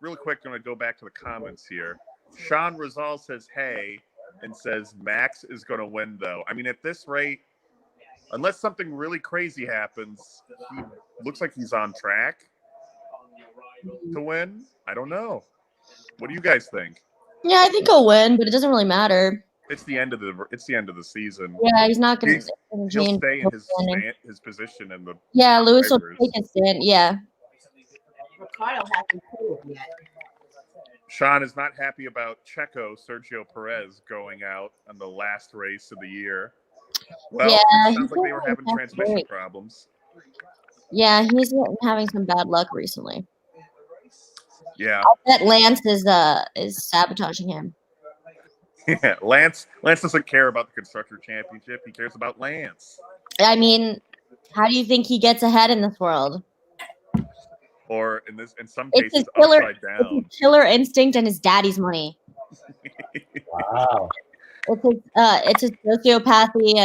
really quick, going to go back to the comments here. Sean Rizal says, hey, and says Max is going to win, though. I mean, at this rate, unless something really crazy happens, he looks like he's on track to win. I don't know. What do you guys think? Yeah, I think he'll win, but it doesn't really matter. It's the end of the season. Yeah, he's not going He'll to change. stay in his position in the. Yeah, Lewis will drivers. take a stand. Yeah. Ricardo hasn't proved yet. Sean is not happy about Sergio Perez going out on the last race of the year. Well, Yeah, it sounds like they were having transmission great. problems. Yeah, he's having some bad luck recently. Yeah. I bet Lance is sabotaging him. Yeah, Lance doesn't care about the Constructor Championship. He cares about Lance. I mean, how do you think he gets ahead in this world? Or in some It's cases, his killer, upside down. it's his killer instinct and his daddy's money. Wow. It's his sociopathy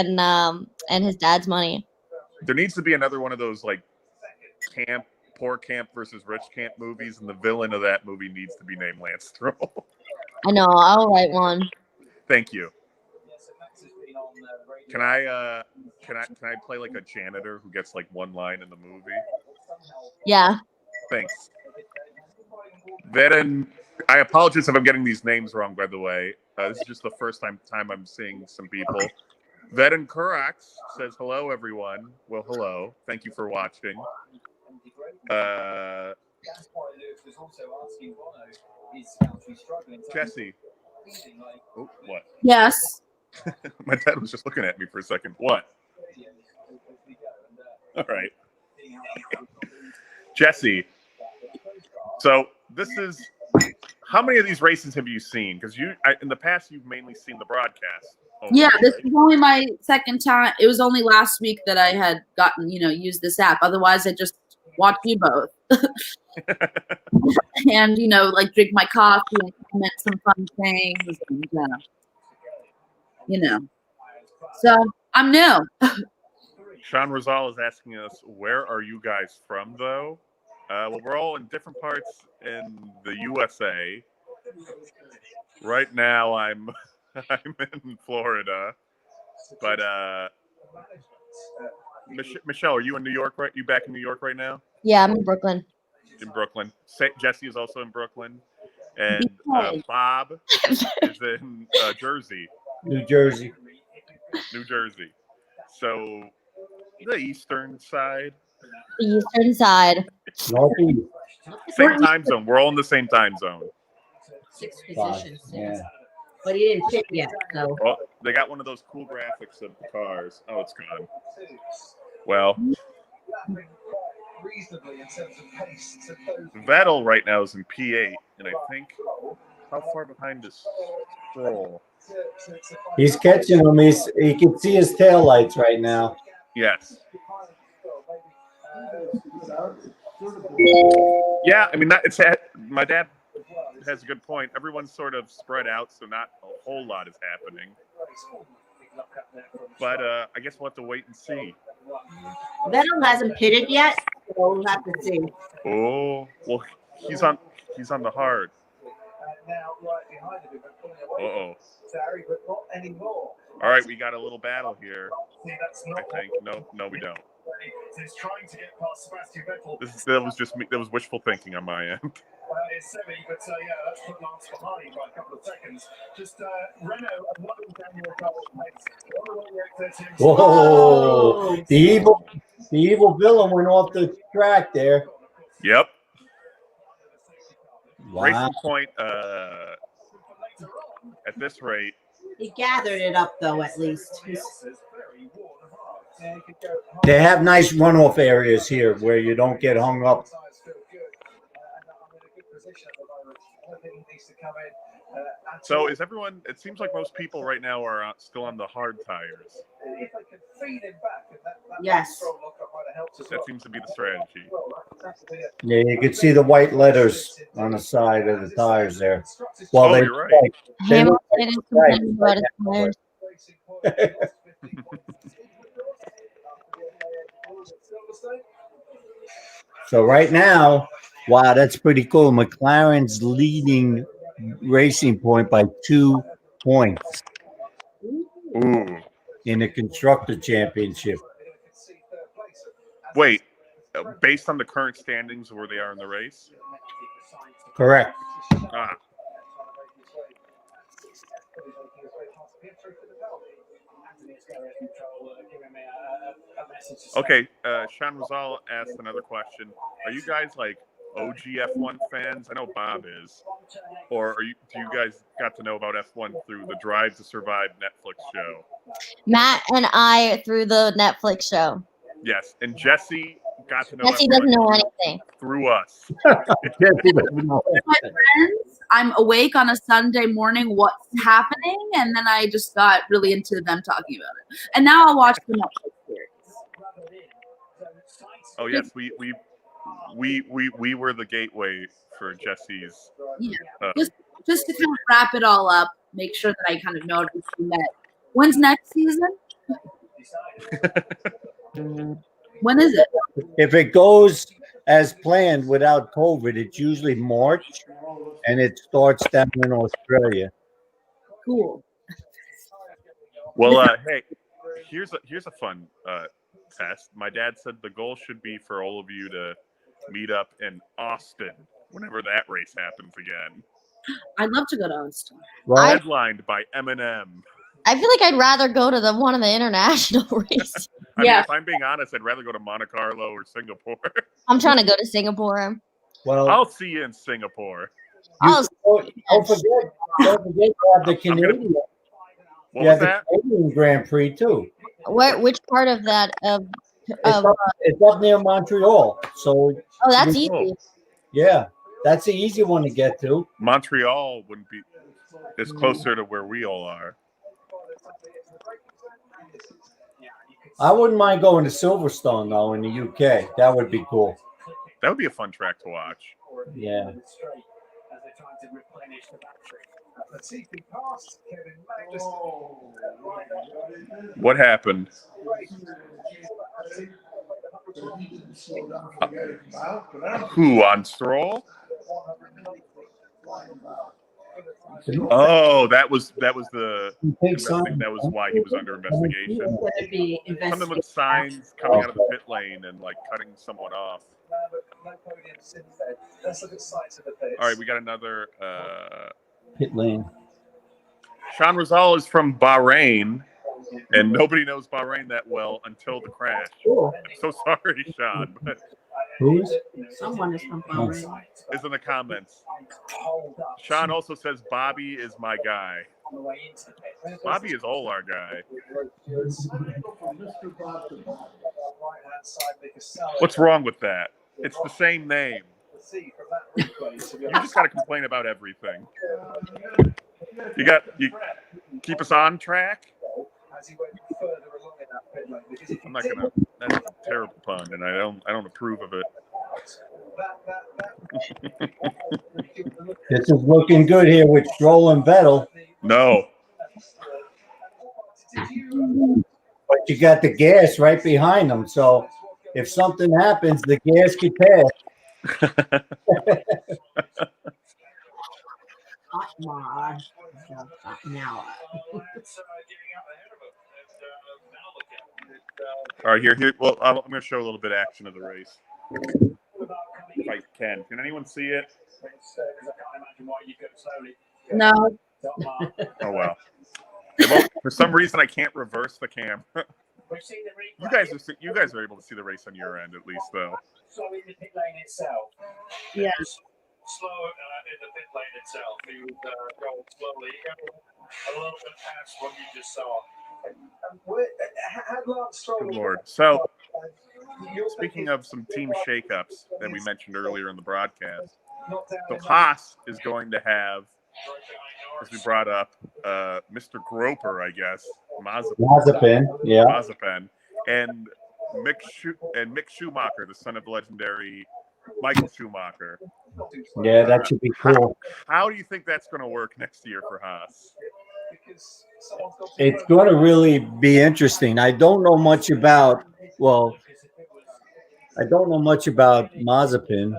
and his dad's money. There needs to be another one of those like poor camp versus rich camp movies, and the villain of that movie needs to be named Lance Stroll. I know. I'll write one. Thank you. Can I play like a janitor who gets like one line in the movie? Yeah. Thanks. Then I apologize if I'm getting these names wrong, by the way. This is just the first time I'm seeing some people. Vedin Kurax says, hello, everyone. Well, hello. Thank you for watching. Jesse. Oh, what? Yes. My dad was just looking at me for a second. What? All right. Jesse. So this is, how many of these races have you seen? Because in the past, you've mainly seen the broadcast. Yeah, this is only my second time. It was only last week that I had gotten, used this app. Otherwise, I just watch you both. And, drink my coffee and comment some fun things. And, So I'm new. Sean Rizal is asking us, where are you guys from, though? Well, we're all in different parts in the USA. Right now, I'm in Florida. But Michelle, are you in New York? Right? You back in New York right now? Yeah, I'm in Brooklyn. In Brooklyn. Jesse is also in Brooklyn, and Bob is in Jersey. New Jersey. New Jersey. So the eastern side. The eastern side. Northeast. Same time zone. We're all in the same time zone. 6 positions. Yeah. But he didn't pick yet, so. Well, they got one of those cool graphics of the cars. Oh, it's gone. Well, Vettel right now is in P8, and I think how far behind is Stroll? He's catching him. He can see his taillights right now. Yes. Yeah, I mean my dad has a good point. Everyone's sort of spread out, so not a whole lot is happening. But I guess we'll have to wait and see. Vettel hasn't pitted yet, so we'll have to see. Oh, well, he's on the hard. Uh-oh. All right, we got a little battle here. I think. No, we don't. That was just me. That was wishful thinking on my end. It's semi, but that's put Lance behind by a couple of seconds. Just Renault and one Daniel Whoa! The evil villain went off the track there. Yep. Wow. Racing point at this rate. He gathered it up, though, at least. They have nice runoff areas here where you don't get hung up. So is everyone? It seems like most people right now are still on the hard tires. Yes. That seems to be the strategy. Yeah, you can see the white letters on the side of the tires there. Well, you're right. Hamilton is complaining about his tires. So right now, wow, that's pretty cool. McLaren's leading Racing Point by 2 points Ooh. in the constructor championship. Wait, based on the current standings where they are in the race? Correct. Ah. Okay, Sean Rosal asked another question. Are you guys like OG F1 fans? I know Bob is. Or do you guys got to know about F1 through the Drive to Survive Netflix show? Matt and I through the Netflix show. Yes, and Jesse got to know Jesse F1 doesn't know anything. through us. My friends, I'm awake on a Sunday morning. What's happening? And then I just got really into them talking about it. And now I'll watch the Netflix series. Oh yes, we were the gateway for Jesse's. Yeah, just to kind of wrap it all up, make sure that I kind of know everything that. When's next season? When is it? If it goes as planned without COVID, it's usually March, and it starts down in Australia. Cool. Well, hey, here's a fun test. My dad said the goal should be for all of you to meet up in Austin whenever that race happens again. I'd love to go to Austin. Well, Headlined by Eminem. I feel like I'd rather go to the one of the international races. I mean, Yeah. if I'm being honest, I'd rather go to Monte Carlo or Singapore. I'm trying to go to Singapore. well, I'll see you in Singapore. Oh, don't forget you have the Canadian. What You was have the that? Canadian Grand Prix too. which part of that? It's up near Montreal, so Oh, that's easy. yeah, that's the easy one to get to. Montreal wouldn't be. It's closer to where we all are. I wouldn't mind going to Silverstone though in the UK. That would be cool. That would be a fun track to watch. Yeah. What happened? Who on Stroll? Oh, that was the that was why he was under investigation. Gonna be Something with investigated. signs coming out of the pit lane and like cutting someone off. All right, we got another. Pit lane. Sean Rosal is from Bahrain, and nobody knows Bahrain that well until the crash. I'm so sorry, Sean, but Who's? Someone is from Bahrain. it's in the comments. Sean also says Bobby is my guy. Bobby is all our guy. What's wrong with that? It's the same name. You just got to complain about everything. You keep us on track. I'm not gonna. That's a terrible pun, and I don't approve of it. This is looking good here with Stroll and Vettel, No. but you got the gas right behind them. So if something happens, the gas could pass. Now. All right, here. Well, I'm going to show a little bit of action of the race, if I can. Can anyone see it? No. Oh well. Well, for some reason, I can't reverse the camera. You guys are able to see the race on your end, at least, though. So in the pit lane itself, Yeah. slow in the pit lane itself, you go slowly, a little bit past what you just saw. Had Lance Stroll. Good Lord. So, speaking of some team shakeups that we mentioned earlier in the broadcast, so Haas is going to have, as we brought up, Mr. Groper, I guess, Mazepin, yeah. Mazepin, and Mick Schumacher, the son of the legendary Michael Schumacher. Yeah, that should be cool. How do you think that's going to work next year for Haas? It's going to really be interesting. I don't know much about Mazepin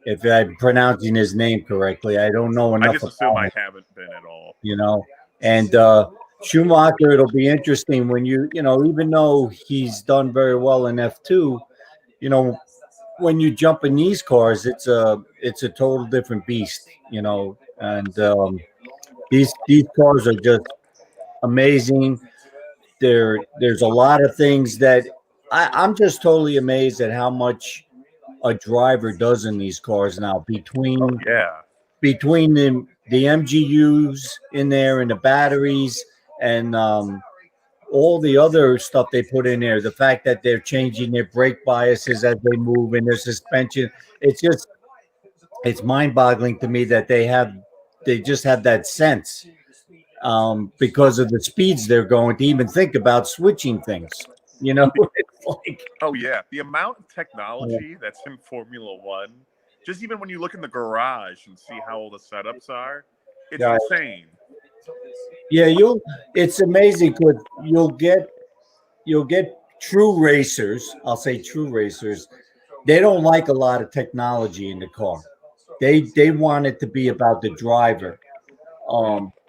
if I'm pronouncing his name correctly. I don't know I enough just assume about I it, haven't been at all. you know. And Schumacher, it'll be interesting when even though he's done very well in F2, when you jump in these cars, it's a total different beast, and these cars are just amazing. There's a lot of things that I'm just totally amazed at how much a driver does in these cars now Yeah. between the MGUs in there and the batteries and all the other stuff they put in there. The fact that they're changing their brake biases as they move in their suspension. It's mind-boggling to me that they just have that sense because of the speeds they're going to even think about switching things. It's like Oh yeah, the amount of technology that's in Formula One, just even when you look in the garage and see how all the setups are, it's Right. insane. yeah, it's amazing because you'll get true racers. I'll say true racers. They don't like a lot of technology in the car. They want it to be about the driver,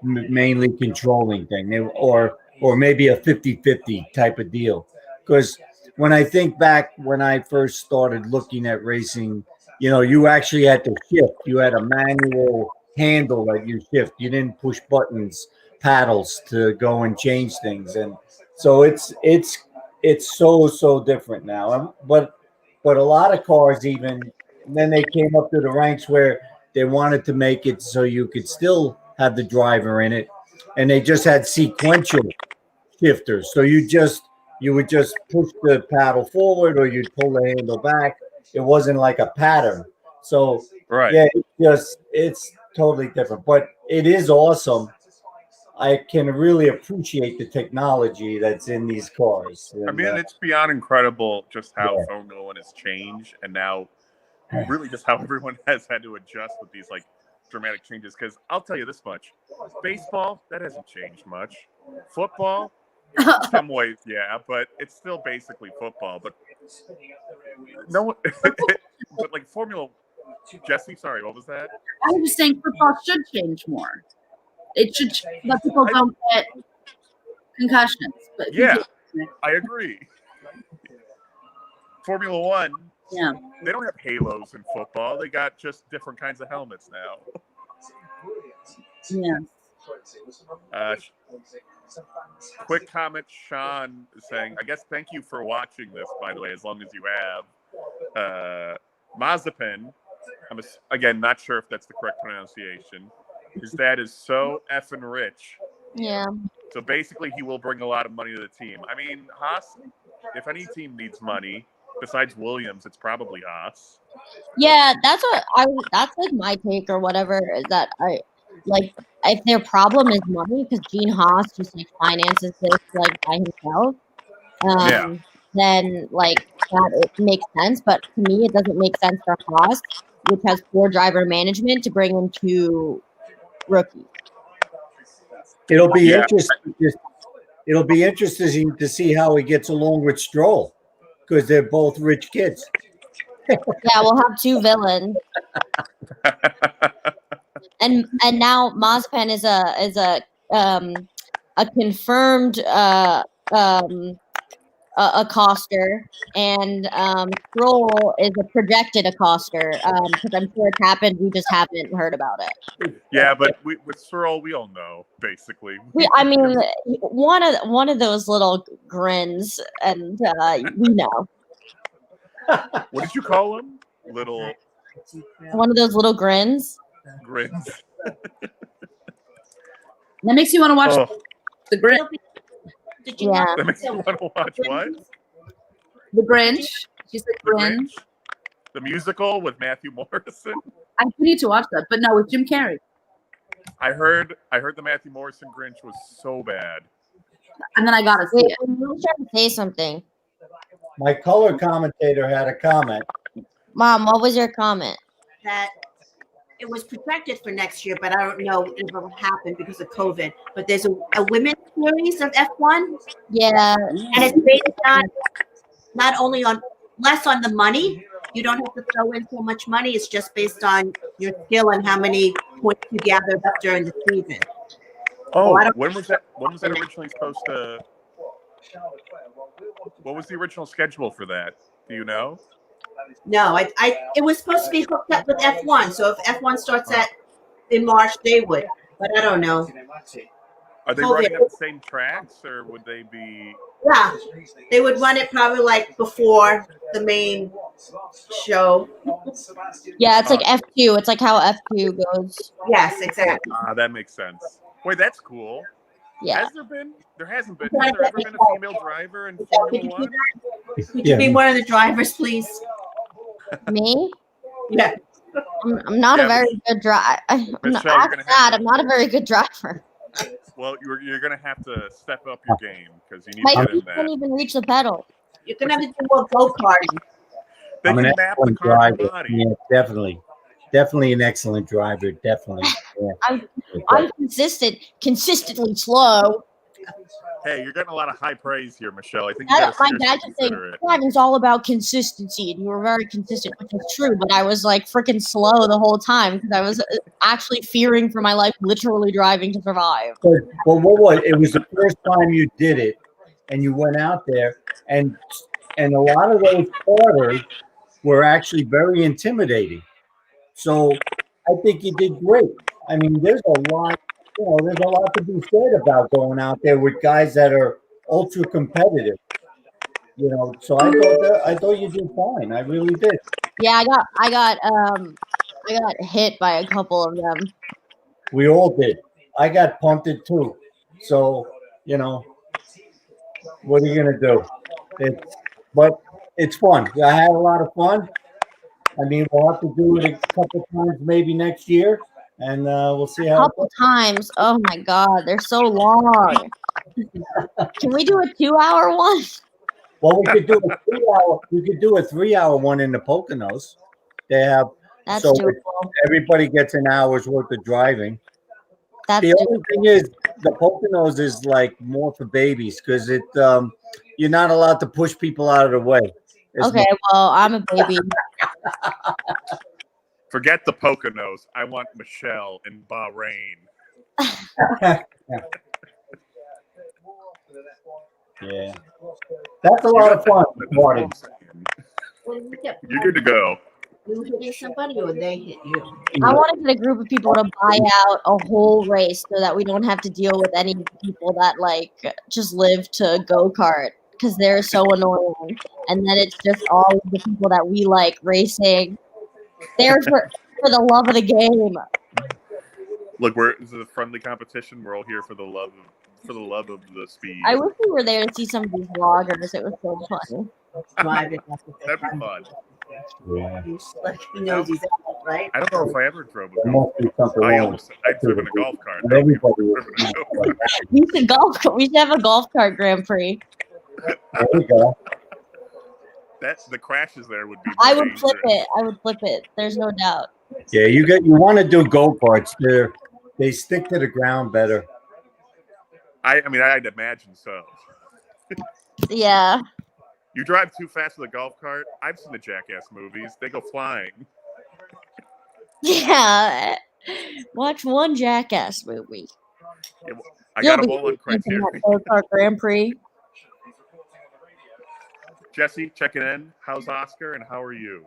mainly controlling thing, or maybe a 50-50 type of deal. Because when I think back when I first started looking at racing, you actually had to shift. You had a manual handle that you shift. You didn't push buttons, paddles to go and change things, and so it's so different now. But a lot of cars even then they came up to the ranks where they wanted to make it so you could still have the driver in it, and they just had sequential shifters. So you would just push the paddle forward or you'd pull the handle back. It wasn't like a pattern. So Right. yeah, it's totally different. But it is awesome. I can really appreciate the technology that's in these cars. I And, mean, it's beyond incredible just how Yeah. Formula One has changed, and now really just how everyone has had to adjust with these like dramatic changes. Because I'll tell you this much: baseball, that hasn't changed much. Football, in some ways, yeah, but it's still basically football. But no one, but like Formula. Jesse, sorry, what was that? I was just saying football should change more. It should change so that people don't get concussions. But Yeah, I agree. Formula One, yeah. they don't have halos in football. They got just different kinds of helmets now. Yeah. Quick comment, Sean is saying, I guess thank you for watching this, by the way, as long as you have. Mazepin, again, not sure if that's the correct pronunciation. His dad is so effing rich. Yeah. So basically, he will bring a lot of money to the team. I mean, Haas, if any team needs money, besides Williams, it's probably Haas. Yeah, that's like my take or whatever, is that I like if their problem is money because Gene Haas just like finances this like by himself, Yeah. then like that it makes sense. But to me, it doesn't make sense for Haas, which has poor driver management, to bring in two rookies. it'll be Yeah. interesting. It'll be interesting to see how he gets along with Stroll because they're both rich kids. Yeah, we'll have two villains, and now Mazepin is a confirmed accoster, and Stroll is a projected accoster because I'm sure it's happened. We just haven't heard about it. Yeah, but with Searle, we all know, basically. I mean, one of those little grins, and we know. What did you call him? Little One of those little grins. grins. That makes you want to watch The Grinch. Did you Yeah. That makes you want to watch what? The Grinch. She said The Grinch. Grinch? The musical with Matthew Morrison? I need to watch that, but no, with Jim Carrey. I heard the Matthew Morrison Grinch was so bad. And then I gotta see Wait, it. I'm trying to say something. My color commentator had a comment. Mom, what was your comment? that it was projected for next year, but I don't know if it will happen because of COVID. But there's a women's series of F1, Yeah, and it's based not only on less on the money, you don't have to throw in so much money. It's just based on your skill and how many points you gathered up during the season. Oh, I don't- when was that? When was that originally supposed to? What was the original schedule for that? Do you know? No, it was supposed to be hooked up with F1. So if F1 starts in March, they would. But I don't know. Are they COVID. running on the same tracks, or would they be? Yeah, they would run it probably like before the main show. Yeah, it's like F2. It's like how F2 goes. Yes, exactly. That makes sense. Wait, that's cool. Yeah. Has there been? There hasn't been. Has there ever been a female driver in Formula One? Could you be one of the drivers, please? Me? Yeah. I'm not a very good driver. I'm Michelle, you're gonna have to- I'm not a very good driver. Well, you're going to have to step up your game because you need My to get feet in that. can't even reach the pedal. You're gonna have to do more go-karting. They I'm can an map the excellent carbon driver. body. Yeah, definitely an excellent driver. Definitely. Yeah. I'm consistently slow. Hey, you're getting a lot of high praise here, Michelle. I think you got to My seriously dad kept saying, consider it. driving's all about consistency, and you were very consistent, which is true, but I was like freaking slow the whole time because I was actually fearing for my life, literally driving to survive. But what was it? Was the first time you did it, and you went out there, and a lot of those quarters were actually very intimidating. So I think you did great. I mean, there's a lot to be said about going out there with guys that are ultra competitive. So I thought you did fine. I really did. Yeah, I got hit by a couple of them. We all did. I got punted too. So, what are you gonna do? But it's fun. I had a lot of fun. I mean, we'll have to do it a couple times maybe next year, and we'll see how. Couple times. Oh my god, they're so long. Can we do a 2-hour one? Well, we could do a 3-hour. We could do a 3-hour one in the Poconos. They have. That's So doable. everybody gets an hour's worth of driving. That's The doable. only thing is, the Poconos is like more for babies because you're not allowed to push people out of the way. Okay, well, I'm a baby. Forget the Poconos. I want Michelle in Bahrain. Yeah, that's a lot of fun. Marty. You're good to go. You hitting somebody or they hit you? I want to get a group of people to buy out a whole race so that we don't have to deal with any people that like just live to go-kart because they're so annoying. And then it's just all of the people that we like racing. They're for the love of the game. Look, this is a friendly competition. We're all here for the love of the speed. I wish we were there to see some of these vloggers. It was so fun. Driving. That'd be fun. Yeah. Like he knows he's out, right? I don't know if I ever drove a There golf must be something cart. wrong. I've driven a golf cart. And everybody We should have a golf cart Grand Prix. There we go. The crashes there would be. I would flip dangerous. it. I would flip it. There's no doubt. Yeah, you want to do go karts. They stick to the ground better. I mean, I'd imagine so. Yeah. You drive too fast with a golf cart. I've seen the Jackass movies. They go flying. Yeah. Watch one Jackass movie. I got them all on Criterion. Go-kart Grand Prix. Jesse, checking in. How's Oscar and how are you?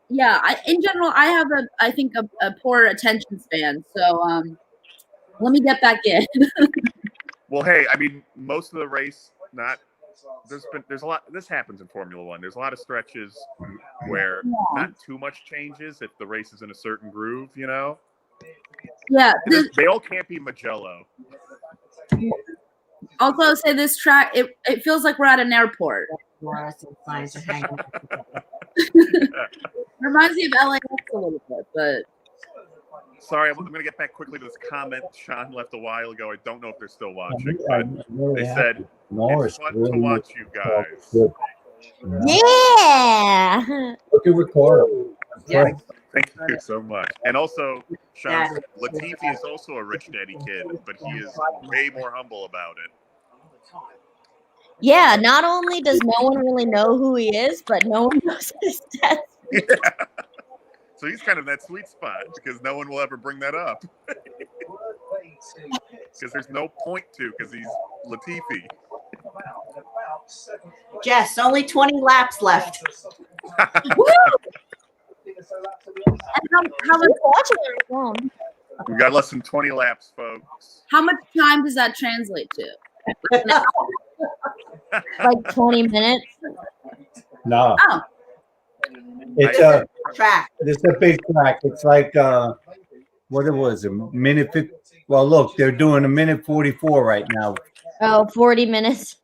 Yeah, in general, I have I think a poor attention span. So let me get back in. Well, hey, I mean, most of the race, there's a lot. This happens in Formula One. There's a lot of stretches where not too much changes if the race is in a certain groove, Yeah. They all can't be Magello. Also, I'll say this track, it feels like we're at an airport. Reminds me of LAX a little bit, but. Sorry, I'm going to get back quickly to this comment Sean left a while ago. I don't know if they're still watching, but they said it's fun to watch you guys. Yeah. Look at Ricardo. Yeah. Thank you so much. And also, Sean, Latifi is also a rich daddy kid, but he is way more humble about it. Yeah, not only does no one really know who he is, but no one knows his death. Yeah. So he's kind of in that sweet spot because no one will ever bring that up. Because there's no point to, because he's Latifi. Jess, only 20 laps left. Woo! And how much Watching it at home. We got less than 20 laps, folks. how much time does that translate to? Like 20 minutes. No, Oh, it's a Track. big track. It's like what it was, a minute 50. Well, look, they're doing a minute 44 right now. Oh, 40 minutes.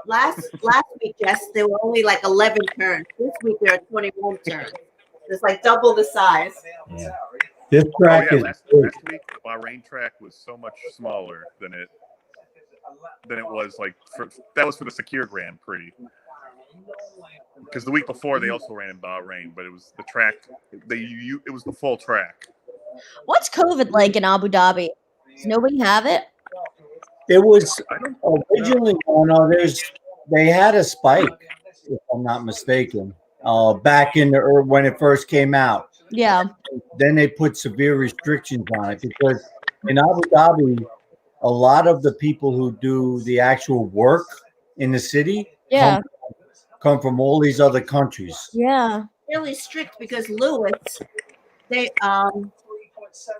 Last week, Jess, there were only like 11 turns. This week there are 21 turns. It's like double the size. Yeah. This Oh, track yeah, is last big. week, the Bahrain track was so much smaller than it was like that was for the Secure Grand Prix. Because the week before they also ran in Bahrain, but it was the track. It was the full track. What's COVID like in Abu Dhabi? Does nobody have it? It was I don't originally, they had a spike, if I'm not mistaken, back in when it first came out. Yeah. Then they put severe restrictions on it because in Abu Dhabi, a lot of the people who do the actual work in the city Yeah. come from all these other countries. Yeah. Really strict because Lewis,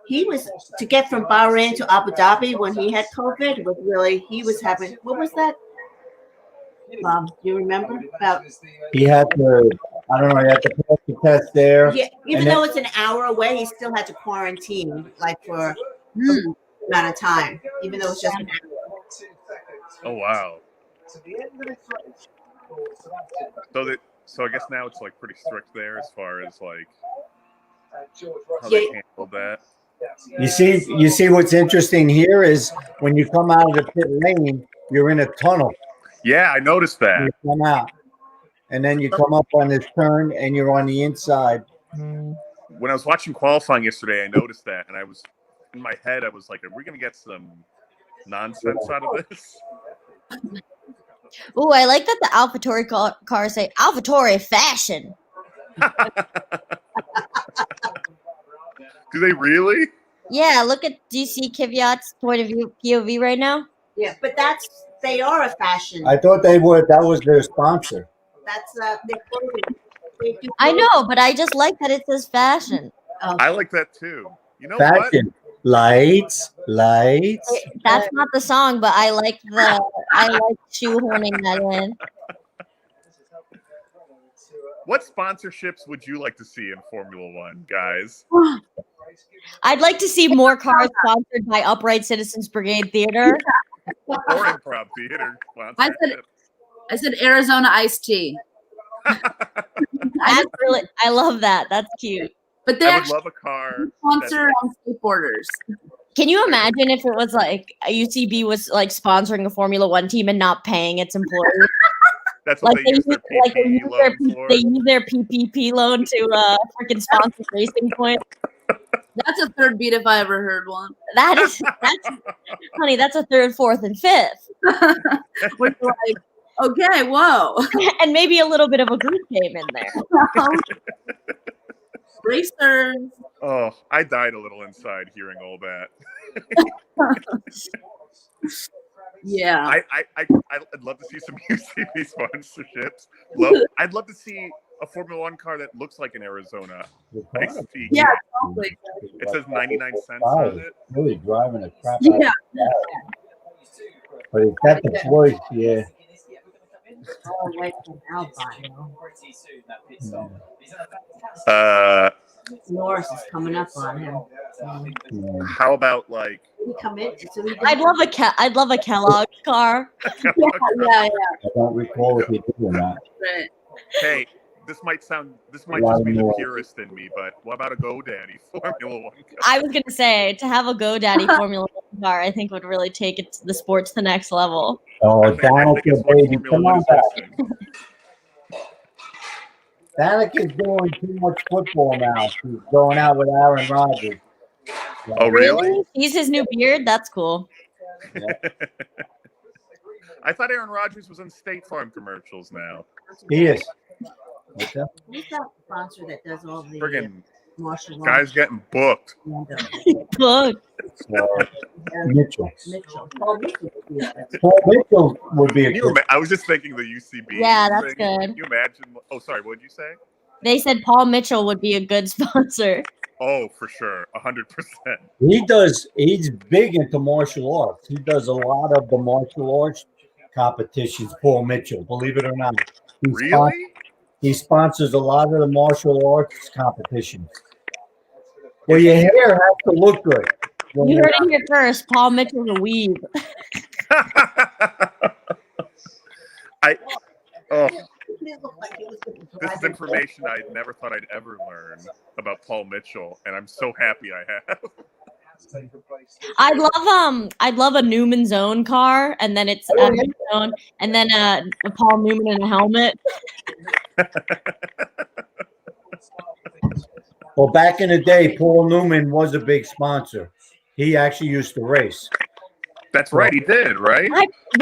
he was to get from Bahrain to Abu Dhabi when he had COVID was really he was having what was that? Do you remember about? He had to, I don't know, he had to pass the test there. Yeah, even And though it's an hour away, he still had to quarantine like for a amount of time, even though it's just an hour. Oh wow. So I guess now it's like pretty strict there as far as like how they handled that. You see what's interesting here is when you come out of the pit lane, you're in a tunnel. Yeah, I noticed that. You come out, and then you come up on this turn, and you're on the inside. When I was watching qualifying yesterday, I noticed that, and I was in my head, I was like, "Are we going to get some nonsense out of this?" Oh, I like that the AlphaTauri cars say AlphaTauri fashion. Do they really? Yeah, look at. Do you see Kvyat's point of view POV right now? Yeah, but they are a fashion. I thought they would. That was their sponsor. That's their clothing. They do I clothing. know, but I just like that it says fashion. I like that too. You know what? Fashion. Lights. That's not the song, but I like shoehorning that in. What sponsorships would you like to see in Formula One, guys? I'd like to see more cars sponsored by Upright Citizens Brigade Theater. Or Improv Theater I sponsorship. said Arizona iced tea. I love that. That's cute. But they I would actually love a car. sponsor on skateboarders. Can you imagine if it was like UCB was like sponsoring a Formula One team and not paying its employees? That's what Like they use their PPP loan for. they use their PPP loan to freaking sponsor Racing Point. That's a third beat if I ever heard one. That's honey, that's a third, fourth, and fifth. We're like, okay, whoa. And maybe a little bit of a group game in there. Racers. Oh, I died a little inside hearing all that. Yeah. I'd love to see some UCB sponsorships. I'd love to see a Formula One car that looks like an Arizona iced tea. Yeah, totally. It says 99 cents on it. Really driving a crap out Yeah. of that. But it's got the voice, yeah. Oh, wait, Albino. Norris is coming up on him. How about like? He come in. So he I'd love a Kellogg car. Yeah. I don't recall if he did or not. Right. Hey, this might just be the purist in me, but what about a GoDaddy Formula One car? I was gonna say to have a GoDaddy Formula One car, I think would really take the sport to the next level. Oh, I think it's what Danica, baby, Formula come One on is back. missing. Danica's doing too much football now. She's going out with Aaron Rodgers. Oh, really? He's his new beard. That's cool. I thought Aaron Rodgers was in State Farm commercials now. He is. What's that? Who's that sponsor that does all the Friggin' martial arts? guys getting booked. Look, Mitchell. Mitchell. Paul Mitchell. Paul Mitchell would be a Can you good. I was just thinking the UCB. Yeah, that's thing. good. Can you imagine? Oh, sorry. What did you say? they said Paul Mitchell would be a good sponsor. Oh, for sure, 100%. He does. He's big into martial arts. He does a lot of the martial arts competitions. Paul Mitchell, believe it or not, Really? he sponsors a lot of the martial arts competitions. Well, your hair has to look good. When You you're- heard it here first. Paul Mitchell's a weeb. Oh, this is information I never thought I'd ever learn about Paul Mitchell, and I'm so happy I have. I'd love a Newman's Own car, and then it's a Newman's Own, and then a Paul Newman in a helmet. Well, back in the day, Paul Newman was a big sponsor. He actually used to race. That's right, he did, right?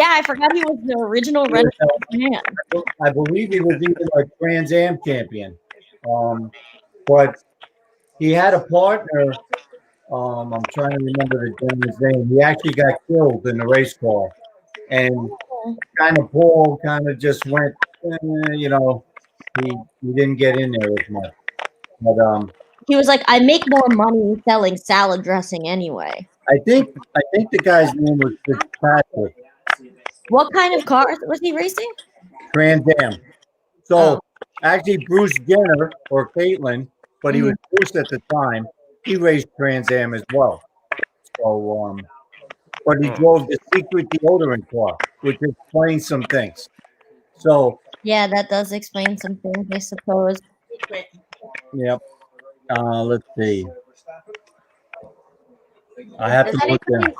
I forgot he was the original Renaissance man. I believe he was even a Trans Am champion. But he had a partner. I'm trying to remember the gentleman's name. He actually got killed in the race car. And Paul just went, he didn't get in there as much. But He was like, I make more money selling salad dressing anyway. I think the guy's name was Fitzpatrick. What kind of car was he racing? Trans Am. So actually, Bruce Jenner or Caitlin, but he was Bruce at the time. He raced Trans Am as well. So, but he drove the secret deodorant car, which explains some things. So, Yeah, that does explain some things, I suppose. yep. Let's see. I have to look there.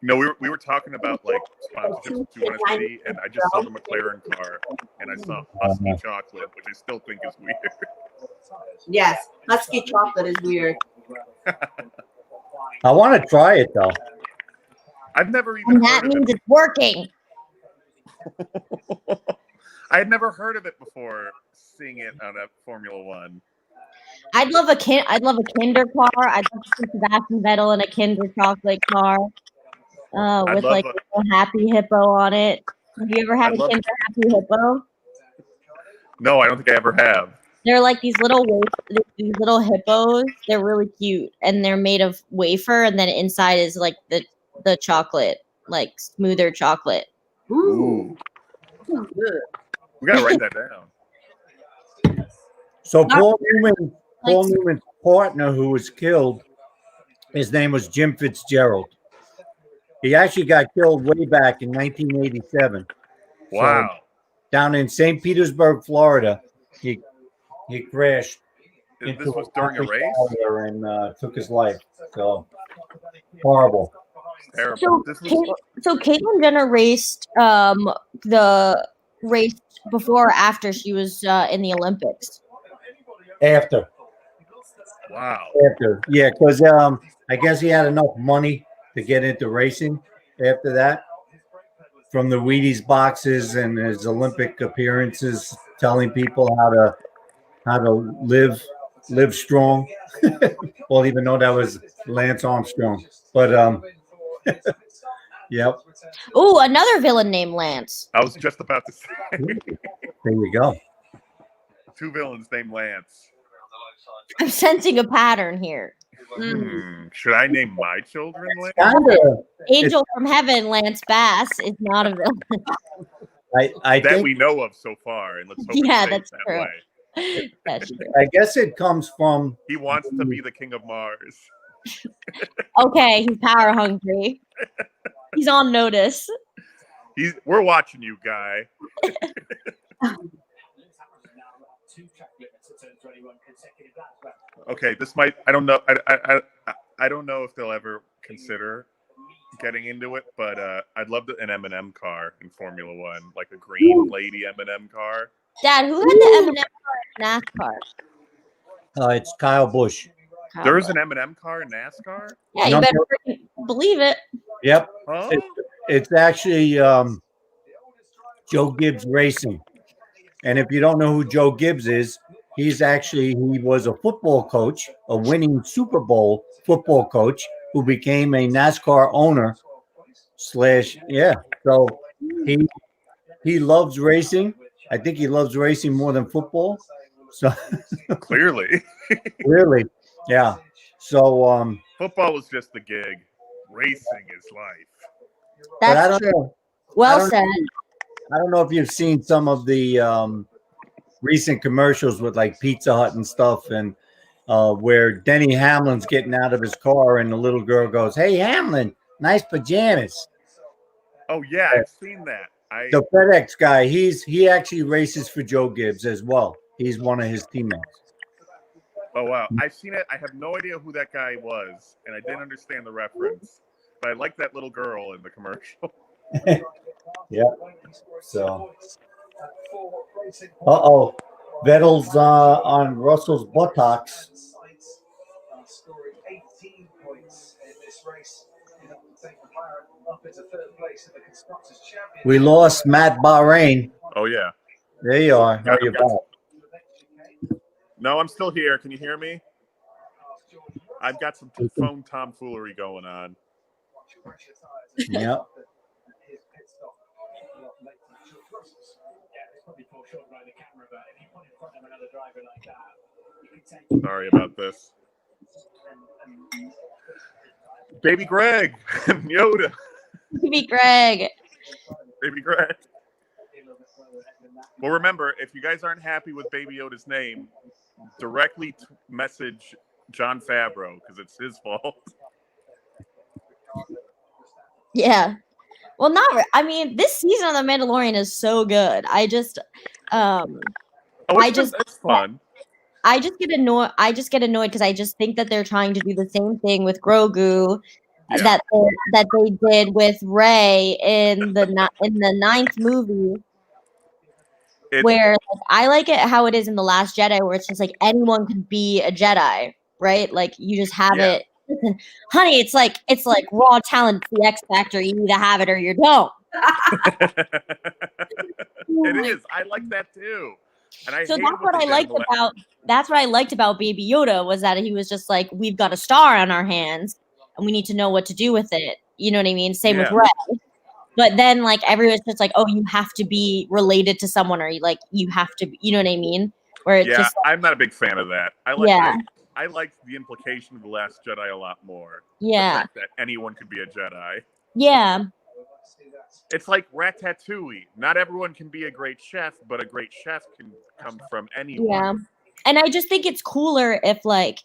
No, we were talking about like sponsorships you want to see, and I just saw the McLaren car, and I saw Husky chocolate, which I still think is weird. Yes, Husky chocolate is weird. I want to try it though. I've never even And that heard of means it. it's working. I had never heard of it before seeing it on a Formula One. I'd love a Kinder car. I'd love to see Sebastian Vettel in a Kinder chocolate car. With love like a happy hippo on it. Have you ever had I'd a love- Kinder happy hippo? No, I don't think I ever have. They're like these little hippos. They're really cute, and they're made of wafer, and then inside is like the chocolate, like smoother chocolate. Ooh. We gotta write that down. So Paul Newman's partner who was killed, his name was Jim Fitzgerald. He actually got killed way back in 1987. Wow. So, down in St. Petersburg, Florida, he crashed This into was during a race? carrier and took his life. So horrible. Terrible. So Caitlyn Jenner raced the race before or after she was in the Olympics. After, yeah, because I guess he had enough money to get into racing after that, from the Wheaties boxes and his Olympic appearances, telling people how to live strong. Well, even though that was Lance Armstrong, but yep. Oh, another villain named Lance. I was just about to say. There you go. Two villains named Lance. I'm sensing a pattern here. Should I name my children Lance? Angel from Heaven, Lance Bass, is not a villain. I that think we know of so far, and let's hope Yeah, it stays that's that true. way. That's true. I guess it comes from He wants to be the king of Mars. Okay, he's power hungry. He's on notice. We're watching you, guy. Okay, this might. I don't know. I don't know if they'll ever consider getting into it, but I'd love an M&M car in Formula One, like a green lady M&M car. Dad, who had the M&M car in NASCAR? it's Kyle Busch. There's an M&M car in NASCAR. Yeah, you better freaking believe it. Yep. Huh? It's actually Joe Gibbs Racing. And if you don't know who Joe Gibbs is, he was a football coach, a winning Super Bowl football coach who became a NASCAR owner / yeah. So he loves racing. I think he loves racing more than football. So Clearly. really, yeah. So Football was just the gig. Racing is life. but I That's don't true. know. Well don't said. I don't know if you've seen some of the recent commercials with like Pizza Hut and stuff, and where Denny Hamlin's getting out of his car, and the little girl goes, "Hey, Hamlin, nice pajamas." Oh yeah, I've seen that. The FedEx guy, he actually races for Joe Gibbs as well. He's one of his teammates. Oh wow, I've seen it. I have no idea who that guy was, and I didn't understand the reference. But I like that little girl in the commercial. Yeah. So, Vettel's on Russell's buttocks. Scoring 18 points in this race. Take McLaren up into third place in the Constructors' Championship. We lost Matt Bahrain. Oh yeah. There you are. How you back? No, I'm still here. Can you hear me? I've got some phone tomfoolery going on. Yep. Sorry about this. Baby Greg, Yoda. Baby Greg. Baby Greg. Well, remember, if you guys aren't happy with Baby Yoda's name, directly message Jon Favreau because it's his fault. Yeah. Well, I mean, this season of The Mandalorian is so good. It's fun. I just get annoyed because I just think that they're trying to do the same thing with Grogu that they did with Rey in the ninth movie. Where I like it how it is in The Last Jedi, where it's just like anyone could be a Jedi, right? Like you just have it. Listen, honey, it's like raw talent, the X Factor. You need to have it or you don't. It is. I like that too. And that's what I liked about Baby Yoda was that he was just like, we've got a star on our hands and we need to know what to do with it. You know what I mean? Same with Rey. But then like everyone's just like, oh, you have to be related to someone, or like you have to, you know what I mean? Where it's just like, I'm not a big fan of that. I like the implication of The Last Jedi a lot more. Yeah. The fact that anyone could be a Jedi. Yeah. It's like Ratatouille. Not everyone can be a great chef, but a great chef can come from anyone. Yeah. And I just think it's cooler if like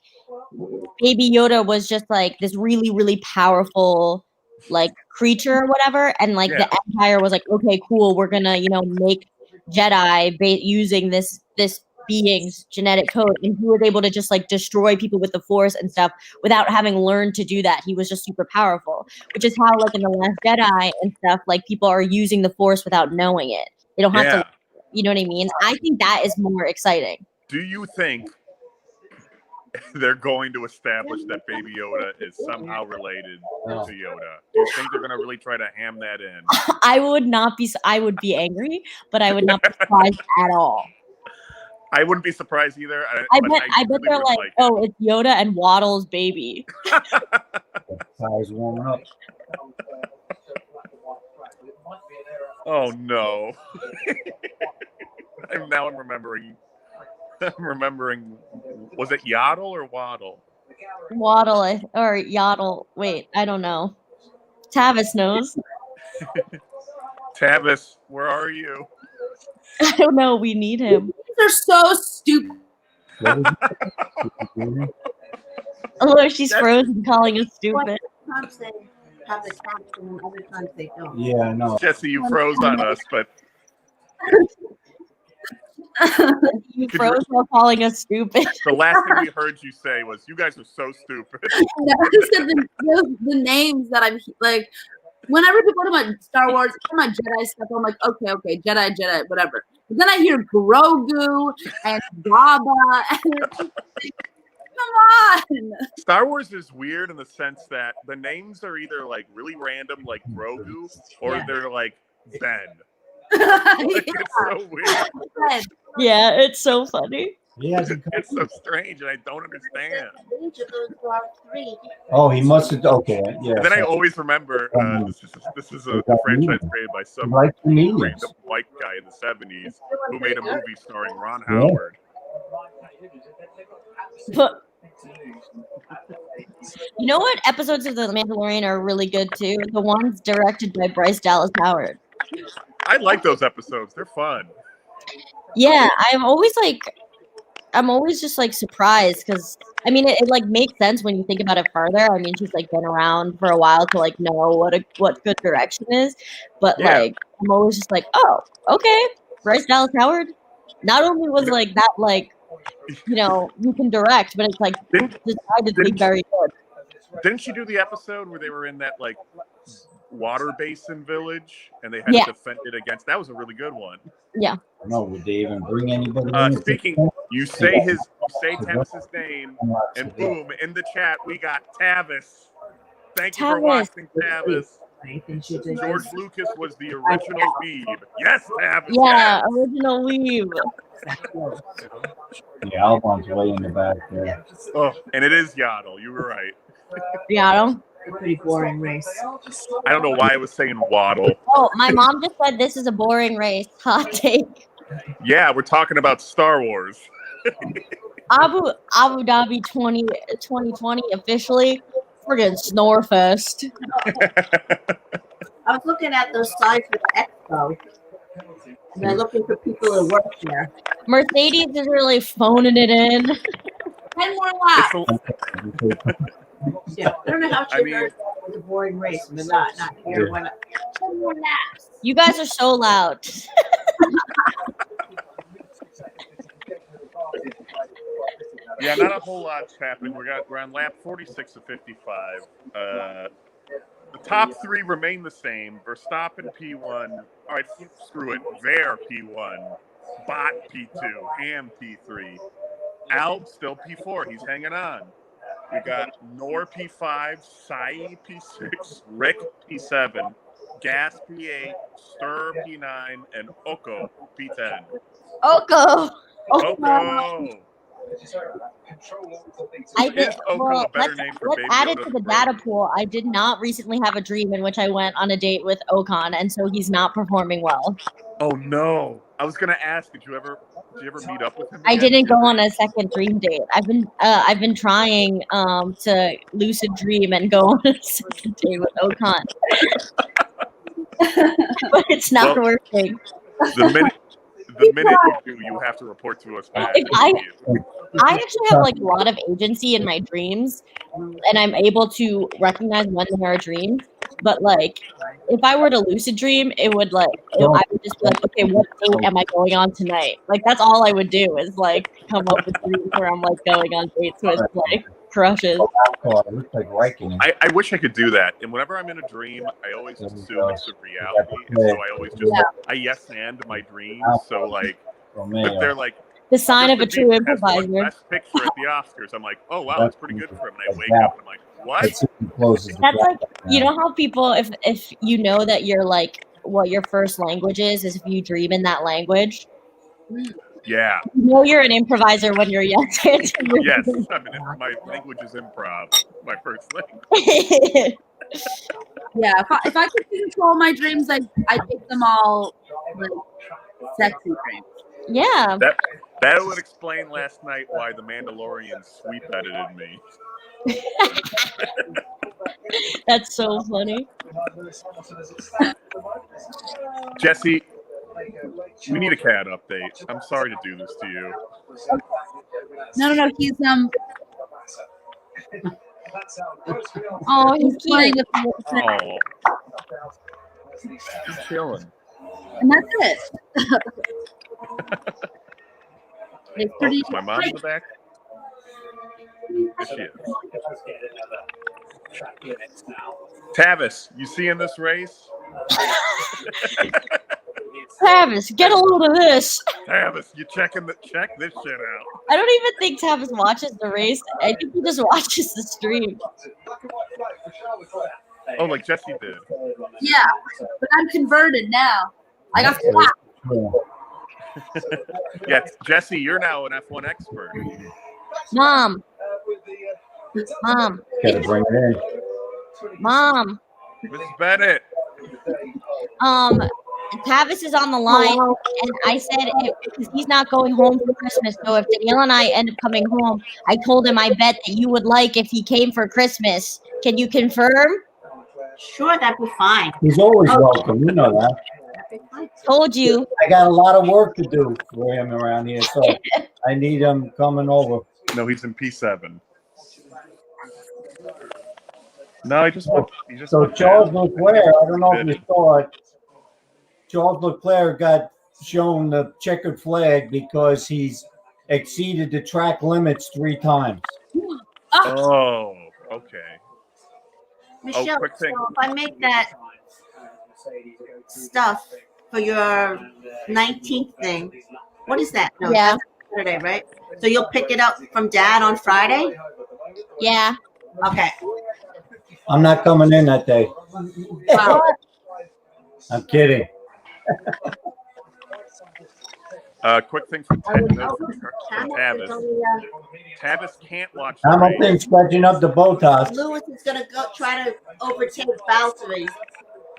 Baby Yoda was just like this really, really powerful like creature or whatever, and like the Empire was like, okay, cool, we're gonna make Jedi using this being's genetic code, and he was able to just like destroy people with the Force and stuff without having learned to do that. He was just super powerful, which is how like in The Last Jedi and stuff, like people are using the Force without knowing it. They don't have to, you know what I mean? I think that is more exciting. Do you think they're going to establish that Baby Yoda is somehow related to Yoda? Do you think they're going to really try to ham that in? I would be angry, but I would not be surprised at all. I wouldn't be surprised either. I bet they're like, oh, it's Yoda and Waddle's baby. Eyes warming up. Oh no! I'm remembering. I'm remembering. Was it Yaddle or Waddle? Waddle or Yaddle. Wait, I don't know. Tavis knows. Tavis, where are you? I don't know. We need him. They're so stupid. Although she's frozen, calling us stupid. Sometimes they have the caption, other times they don't. Yeah, no. Jesse, you froze on us, but you froze while calling us stupid. The last thing we heard you say was, "You guys are so stupid." No, I just said the names that I'm like. Whenever people talk about Star Wars, talk about Jedi stuff, I'm like, okay, Jedi, whatever. But then I hear Grogu and Jabba, and it's like, come on. Star Wars is weird in the sense that the names are either like really random, like Grogu, or they're like Ben. Like, it's so weird. Yeah, it's so funny. He hasn't It's so strange, and I don't understand. Oh, he must have. Okay, yeah. And then I so- always remember this is a franchise created by some Like comedians. random white guy in the 70s who made a movie starring Ron Howard. But you know what episodes of The Mandalorian are really good too? The ones directed by Bryce Dallas Howard. I like those episodes. They're fun. Yeah, I'm always just like surprised because I mean it like makes sense when you think about it further. I mean she's like been around for a while to like know what good direction is, but Yeah. like I'm always just like, oh, okay, Bryce Dallas Howard not only was like that like you can direct, but it's like decided to be very good. Didn't she do the episode where they were in that like water basin village and they had to defend it against? That was a really good one. Yeah. No, would they even bring anybody in? Speaking, you say Tavis's name, and boom, in the chat we got Tavis. Thank you for watching, Tavis. George Lucas was the original Weeb. Yes, Tavis. Yeah, yes. original Weeb. The Alphonse way in the back there. Oh, and it is Yaddle. You were right. Yaddle. Pretty boring race. I don't know why I was saying Waddle. Oh, my mom just said this is a boring race. Hot take. Yeah, we're talking about Star Wars. Abu Dhabi 2020 officially friggin' Snorefest. I was looking at those signs for the expo. And they're looking for people to work there. Mercedes is really phoning it in. 10 more laps. Yeah, I don't know how she heard that was a boring race, but not here. When 10 more laps. You guys are so loud. Yeah, not a whole lot's happened. We're on lap 46 of 55. The top three remain the same. Verstappen P1. All right, screw it. Ver P1. Bot P2. Ham P3. Alb still P4. He's hanging on. We got Nor P5, Sai P6, Rick P7, Gas P8, Stir P9, and Oko P10. Oko. Oko. I did. Is Oko Well, a better name for let's Baby add it Yoda's to the brother? data pool. I did not recently have a dream in which I went on a date with Okan, and so he's not performing well. Oh no! I was gonna ask. Did you ever meet up with him? I again? didn't go on a second dream date. I've been trying to lucid dream and go on a second date with Okan, but it's not working. The minute you do, you have to report to us back. I actually have like a lot of agency in my dreams, and I'm able to recognize when they are dreams. But like, if I were to lucid dream, I would just be like, okay, what date am I going on tonight? Like that's all I would do is like come up with dreams where I'm like going on dates with like crushes. I wish I could do that. And whenever I'm in a dream, I always assume it's a reality. And so I always just I yes and my dreams. So like, if they're like the sign of a true Bieber has won improviser. Best picture at the Oscars. I'm like, oh wow, that's pretty good for him. And I wake up and I'm like, what? That's like, you know how people, if you know that you're like what your first language is if you dream in that language. Yeah. You know you're an improviser when you're young. Yes, I mean my language is improv. My first language. Yeah, if I could control my dreams, I'd make them all like sexy dreams. Yeah. That would explain last night why the Mandalorian sweep edited me. That's so funny. Jesse, we need a cat update. I'm sorry to do this to you. No, he's Oh, he's playing cute. Oh. He's chilling. and that's it. It's pretty. Is my mom in the back? Yes, she is. Tavis, you seeing this race? Travis, get a load of this. Tavis, you check this shit out. I don't even think Travis watches the race. I think he just watches the stream. Oh, like Jesse did. Yeah, but I'm converted now. I got Yeah, Jesse, you're now an F1 expert. Mom, Mom, Gotta bring it in. Mom. Mrs. Bennett. Tavis is on the line, and I said because he's not going home for Christmas. So if Danielle and I end up coming home, I told him I bet that you would like if he came for Christmas. Can you confirm? Sure, that'd be fine. He's always welcome. You know that. Told you. I got a lot of work to do for him around here, so I need him coming over. No, he's in P7. No, he just went. So Charles Leclerc, I don't know if you saw it. Charles Leclerc got shown the checkered flag because he's exceeded the track limits 3 times. Oh, okay. Michelle, quick thing. so if I make that stuff for your 19th thing, what is that? No, Yeah. that's Saturday, right? So you'll pick it up from Dad on Friday? Yeah. Okay. I'm not coming in that day. Wow. I'm kidding. Quick thing from Tavis. Tavis can't watch the race. Hamilton's catching up to Bottas. Lewis is gonna go try to overtake Valtteri.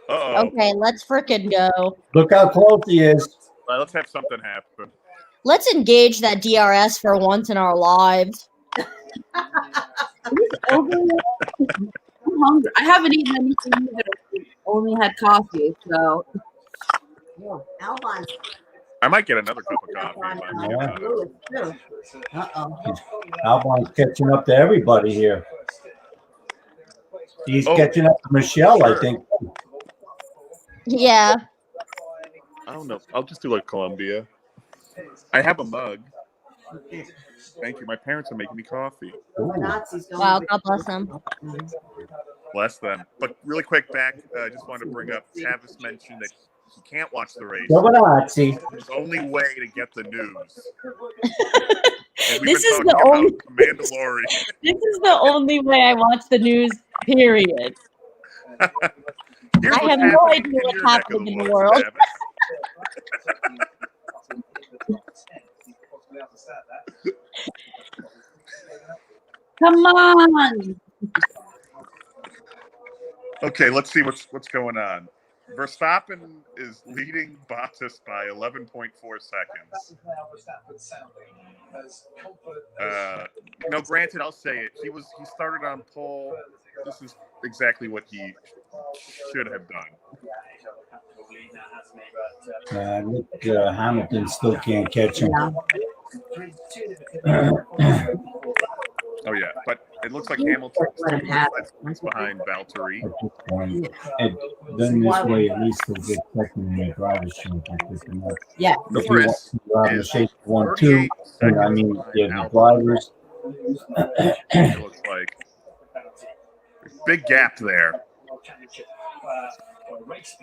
Uh-oh. Okay, let's frickin' go. Look how close he is. Let's have something happen. Let's engage that DRS for once in our lives. I'm hungry. I haven't eaten anything either. Only had coffee, so. Albon. I might get another cup of coffee. Yeah. Lewis, too. Uh-oh. Albon's catching up to everybody here. He's Oh. catching up to Michelle, I think. Yeah. I don't know. I'll just do like Columbia. I have a mug. Thank you. My parents are making me coffee. Nazis going Wow, to- God bless them. Bless them. But really quick back, I just wanted to bring up Tavis mentioned that he can't watch the race. Nazi. It's the only way to get the news. And we've This been is talking the about only- Mandalorian. This is the only way I watch the news, period. Here's I what's have no happening idea in what's your neck of happening in the woods, world. Tavis. Come on. Okay, let's see what's going on. Verstappen is leading Bottas by 11.4 seconds. No, granted, I'll say it. He started on pole. This is exactly what he should have done. Look, Hamilton still can't catch him. Oh yeah, but it looks like Hamilton's 2 points behind Valtteri. And then this way, at least he'll get second in the driver's championship. Yeah. If you Norris want to is shape 1-2, 38 I mean, seconds yeah, behind the drivers. It looks like big gap there.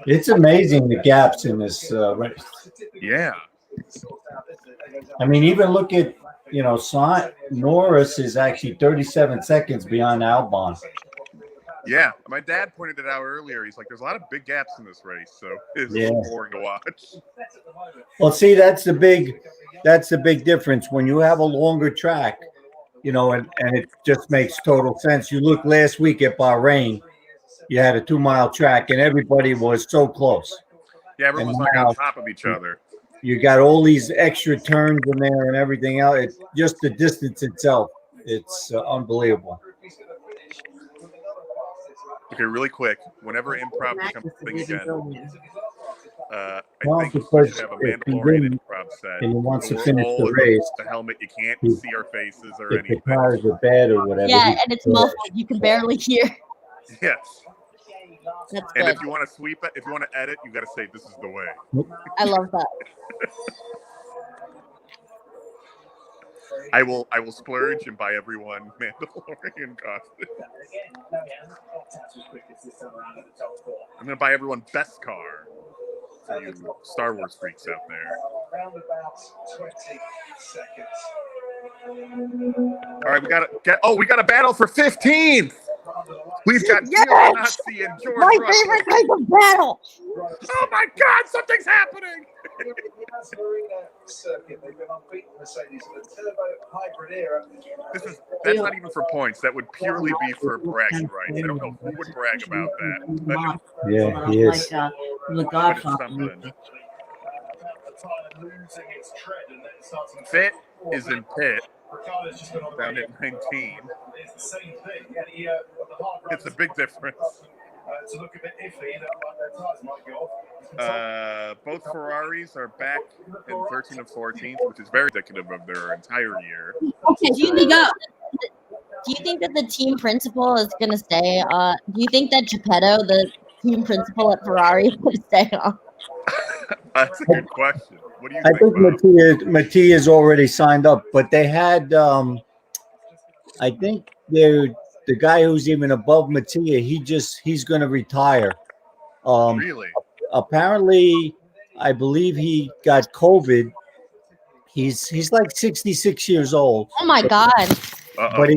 It's amazing the gaps in this race. Yeah. I mean, even look at, Norris is actually 37 seconds behind Albon. Yeah. My dad pointed it out earlier. He's like, there's a lot of big gaps in this race, so it's boring to watch. Well, see, that's the big difference when you have a longer track, and it just makes total sense. You look last week at Bahrain, you had a 2-mile track and everybody was so close. Yeah, everyone was like on top of each other. You got all these extra turns in there and everything else. It's just the distance itself. It's unbelievable. Okay, really quick. Whenever improv becomes a thing again, I Well, think we because should have a if he Mandalorian wins improv set. and he wants to We're finish all the in race, the helmet. You can't see our faces or if the anything. tires are bad or whatever. Yeah, he and it's can- muffled. You can barely hear. Yes. That's And good. if you want to sweep it, if you want to edit, you got to say this is the way. I love that. I will splurge and buy everyone Mandalorian costume. I'm gonna buy everyone best car for you Star Wars freaks out there. All right, we got a battle for 15th. We've got Yes! Gio Ganassi and George My Russell. favorite type of battle. Oh my God, something's happening! In the Yas Marina circuit, they've been unbeaten Mercedes in the turbo hybrid era. That's not even for points. That would purely be for bragging rights. I don't know who would brag about that. Yeah, he is. Like, from the But it's Godfather something. movie. Fit is in pit, Ricardo's just been on down at 19. It's the same thing. And he, the hard It's a big difference. to look a bit iffy, that like their tires might go off. Both Ferraris are back in 13 and 14th, which is very indicative of their entire year. Okay, here we go. Do you think that the team principal is going to stay? Do you think that Geppetto, the team principal at Ferrari, is going to stay on? That's a good question. What do you I think, think Bob? Mattia's already signed up, but they had, I think the guy who's even above Mattia, he's going to retire. Really? Apparently, I believe he got COVID. He's like 66 years old. Oh my God. Uh-oh. But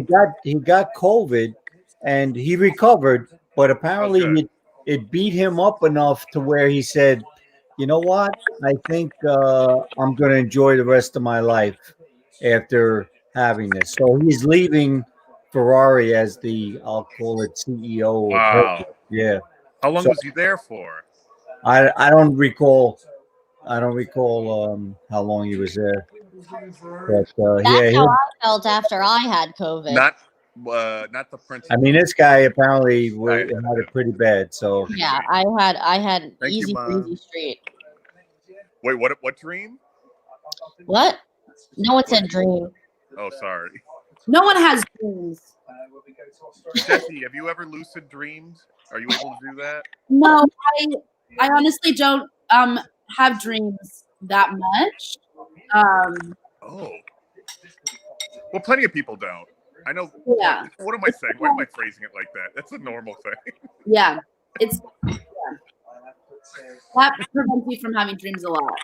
he got COVID and he recovered, but apparently it beat him up enough to where he said, you know what? I think I'm going to enjoy the rest of my life after having this. So he's leaving Ferrari as I'll call it CEO. Wow. Yeah. How long So- was he there for? I don't recall. How long he was there. But That's how I felt after I had COVID. Not the principal. I mean, this guy apparently Right. had it pretty bad. So Yeah, I had Thank you, easy Mom. breezy street. Wait, what dream? What? No one said dream. Oh, sorry. No one has dreams. Jesse, have you ever lucid dreamed? Are you able to do that? No, I honestly don't have dreams that much. Oh. Well, plenty of people don't. I know. Yeah. What am I saying? Why am I phrasing it like that? That's a normal thing. Yeah, it's that prevents me from having dreams a lot.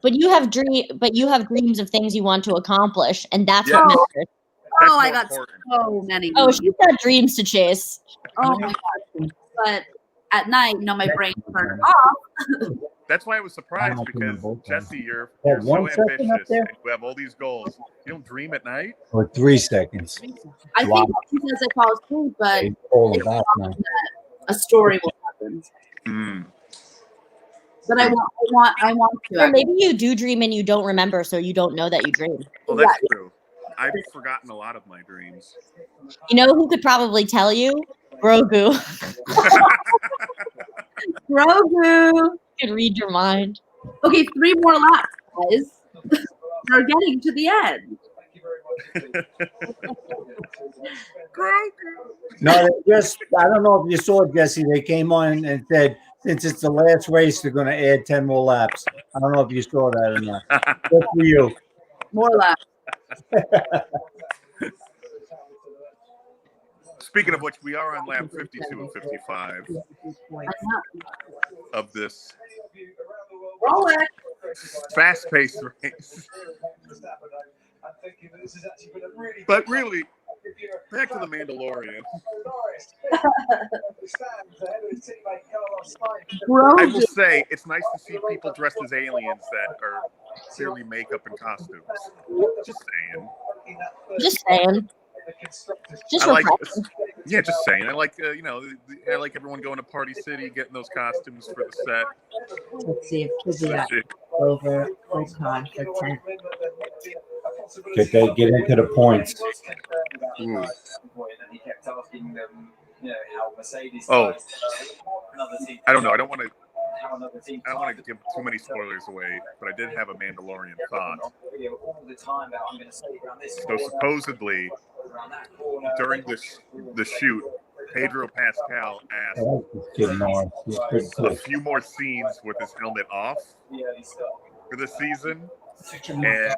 But you have dreams of things you want to accomplish, and that's Yeah. what matters. That's Oh, I more got important. so many. Oh, she's got dreams to chase. Oh my god! But at night, my brain turned off. That's why I was surprised I'm not doing because both Jesse, you're Yeah, so 1 second up ambitious. there. And you have all these goals. You don't dream at night. or 3 seconds. I Wow. think because I fall asleep, but They call it back now. a story will happen. Mm. But I want to. Or maybe you do dream and you don't remember, so you don't know that you dreamed. Well, that's true. I've forgotten a lot of my dreams. You know who could probably tell you? Grogu. Grogu. Can read your mind. Okay, 3 more laps, guys. We're getting to the end. No, I don't know if you saw it, Jesse. They came on and said, since it's the last race, they're going to add 10 more laps. I don't know if you saw that or not. Good for you. More laps. Speaking of which, we are on lap 52 and 55 of this Roll it. fast-paced race. But really, back to the Mandalorian. I will say it's nice to see people dressed as aliens that are clearly makeup and costumes. Just saying. Just saying. Just I like, refreshing. yeah, just saying. I like, I like everyone going to Party City, getting those costumes for the set. Let's see if Kizzy got Shit. over full time for 10. Get into the points. Ooh. Oh, I don't know. I don't want to give too many spoilers away, but I did have a Mandalorian thought. So supposedly, during the shoot, Pedro Pascal asked a few more scenes with his helmet off for this season, and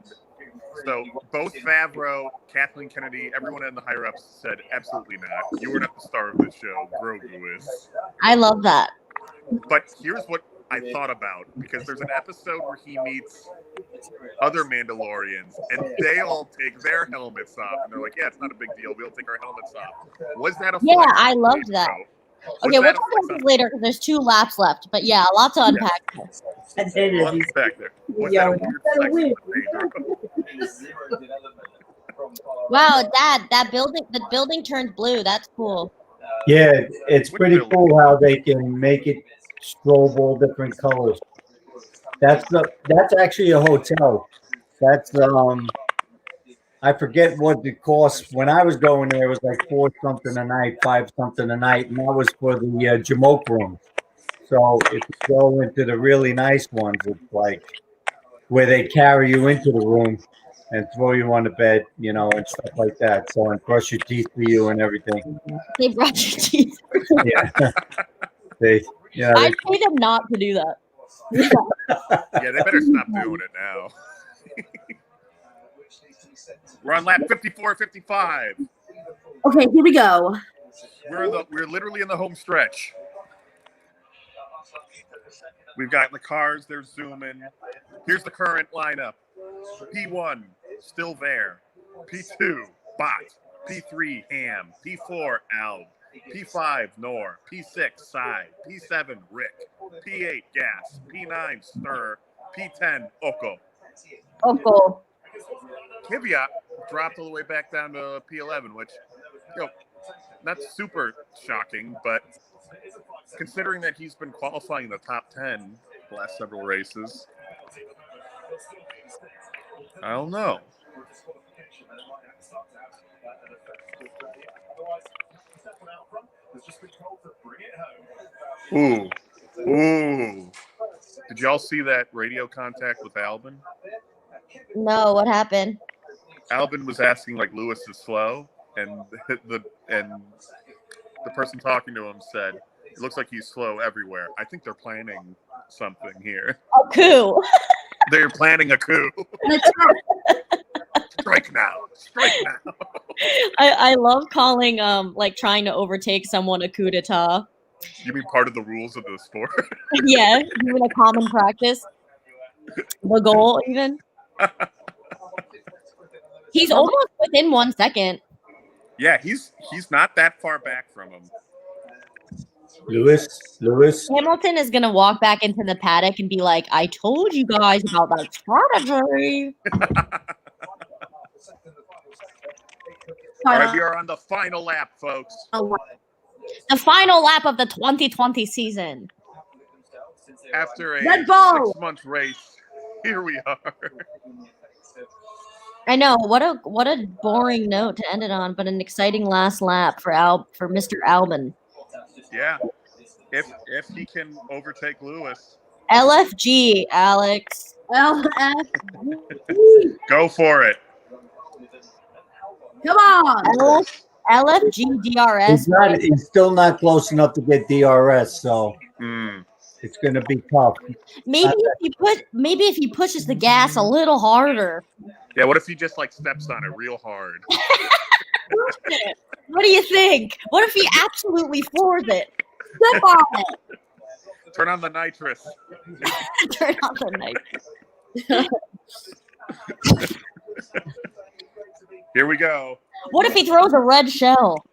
so both Favreau, Kathleen Kennedy, everyone in the higher ups said, absolutely not. You are not the star of the show. Grogu is. I love that. But here's what I thought about, because there's an episode where he meets other Mandalorians, and they all take their helmets off, and they're like, "Yeah, it's not a big deal. We'll take our helmets off." Was that a Yeah, flex I on loved Pedro? that. Was Okay, we'll that a talk flex about on this later because there's 2 laps left. But yeah, a lot to unpack. I did Lots it. back there? Was Yeah, that a that's weird kinda flex weird. on Pedro? Wow, Dad, the building turned blue. That's cool. Yeah, it's Which pretty building? cool how they can make it strobe all different colors. That's actually a hotel. That's I forget what it costs. When I was going there, it was like 4 something a night, 5 something a night, and that was for the Jamoke room. So if you go into the really nice ones, it's like where they carry you into the room and throw you on the bed, you know, and stuff like that. So and brush your teeth for you and everything. They brush your teeth. Yeah, they, yeah, I'd pay them not to do that. Yeah, they better stop doing it now. We're on lap 54, 55. Okay, here we go. We're literally in the home stretch. We've got the cars, they're zooming. Here's the current lineup. P1, still there. P2, Bot. P3, Ham. P4, Alb. P5, Nor. P6, Sai. P7, Rick. P8, Gas. P9, Stir. P10, Oko. Oko. Kvyat dropped all the way back down to P11, which, you know, not super shocking, but considering that he's been qualifying in the top 10 the last several races, I don't know. Ooh. Did y'all see that radio contact with Albin? No, what happened? Albin was asking like Lewis is slow, and the person talking to him said, "It looks like he's slow everywhere." I think they're planning something here. A coup. They're planning a coup. Strike now. I love calling like trying to overtake someone a coup d'etat. You mean part of the rules of the sport? Yeah, even a common practice. The goal, even. He's almost within 1 second. Yeah, he's not that far back from him. Lewis. Hamilton is gonna walk back into the paddock and be like, "I told you guys about that strategy." All right, we are on the final lap, folks. The final lap of the 2020 season. After a Red Bull. 6-month race, here we are. I know, what a boring note to end it on, but an exciting last lap for Mr. Albin. Yeah, if he can overtake Lewis, LFG, Alex. go for it. Come on. LFG DRS. He's still not close enough to get DRS, so it's going to be tough. Maybe if he pushes the gas a little harder. Yeah, what if he just like steps on it real hard? What do you think? What if he absolutely floors it? Step on it. Turn on the nitrous. Turn on the nitrous. Here we go. What if he throws a red shell?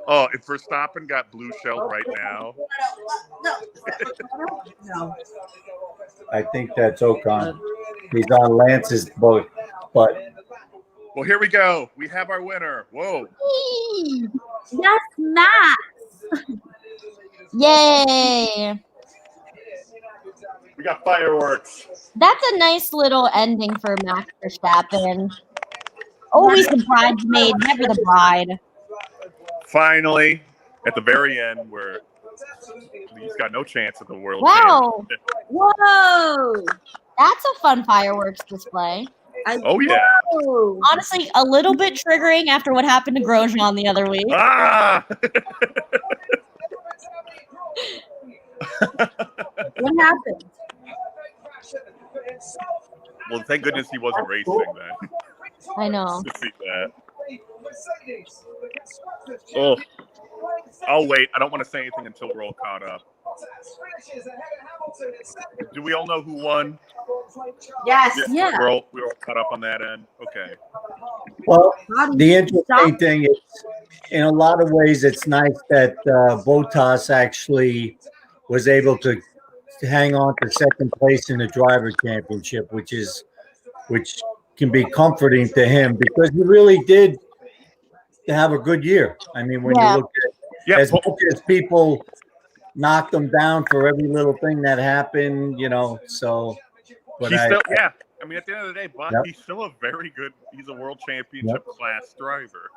Oh, if Verstappen got blue shelled right now. No. I think that's Ocon. He's on Lance's boat, but Well, here we go. We have our winner. Whoa. Yes, Max. Yay! We got fireworks. That's a nice little ending for Max Verstappen. Always the bridesmaid, never the bride. Finally, at the very end, where he's got no chance at the world. Wow. Whoa. That's a fun fireworks display. Oh, yeah. Whoa. Honestly, a little bit triggering after what happened to Grosjean the other week. Ah! What happened? Well, thank goodness he wasn't racing then. I know. To see that. Oh. I'll wait. I don't want to say anything until we're all caught up. Do we all know who won? Yes. Yeah. We're all caught up on that end. Okay. Well, the interesting thing is, in a lot of ways, it's nice that Bottas actually was able to hang on to second place in the driver championship, which can be comforting to him because he really did have a good year. I mean, when you look at as much as people knocked him down for every little thing that happened, so but he's still I mean, at the end of the day, Bob, he's still a very good. He's a world championship class driver.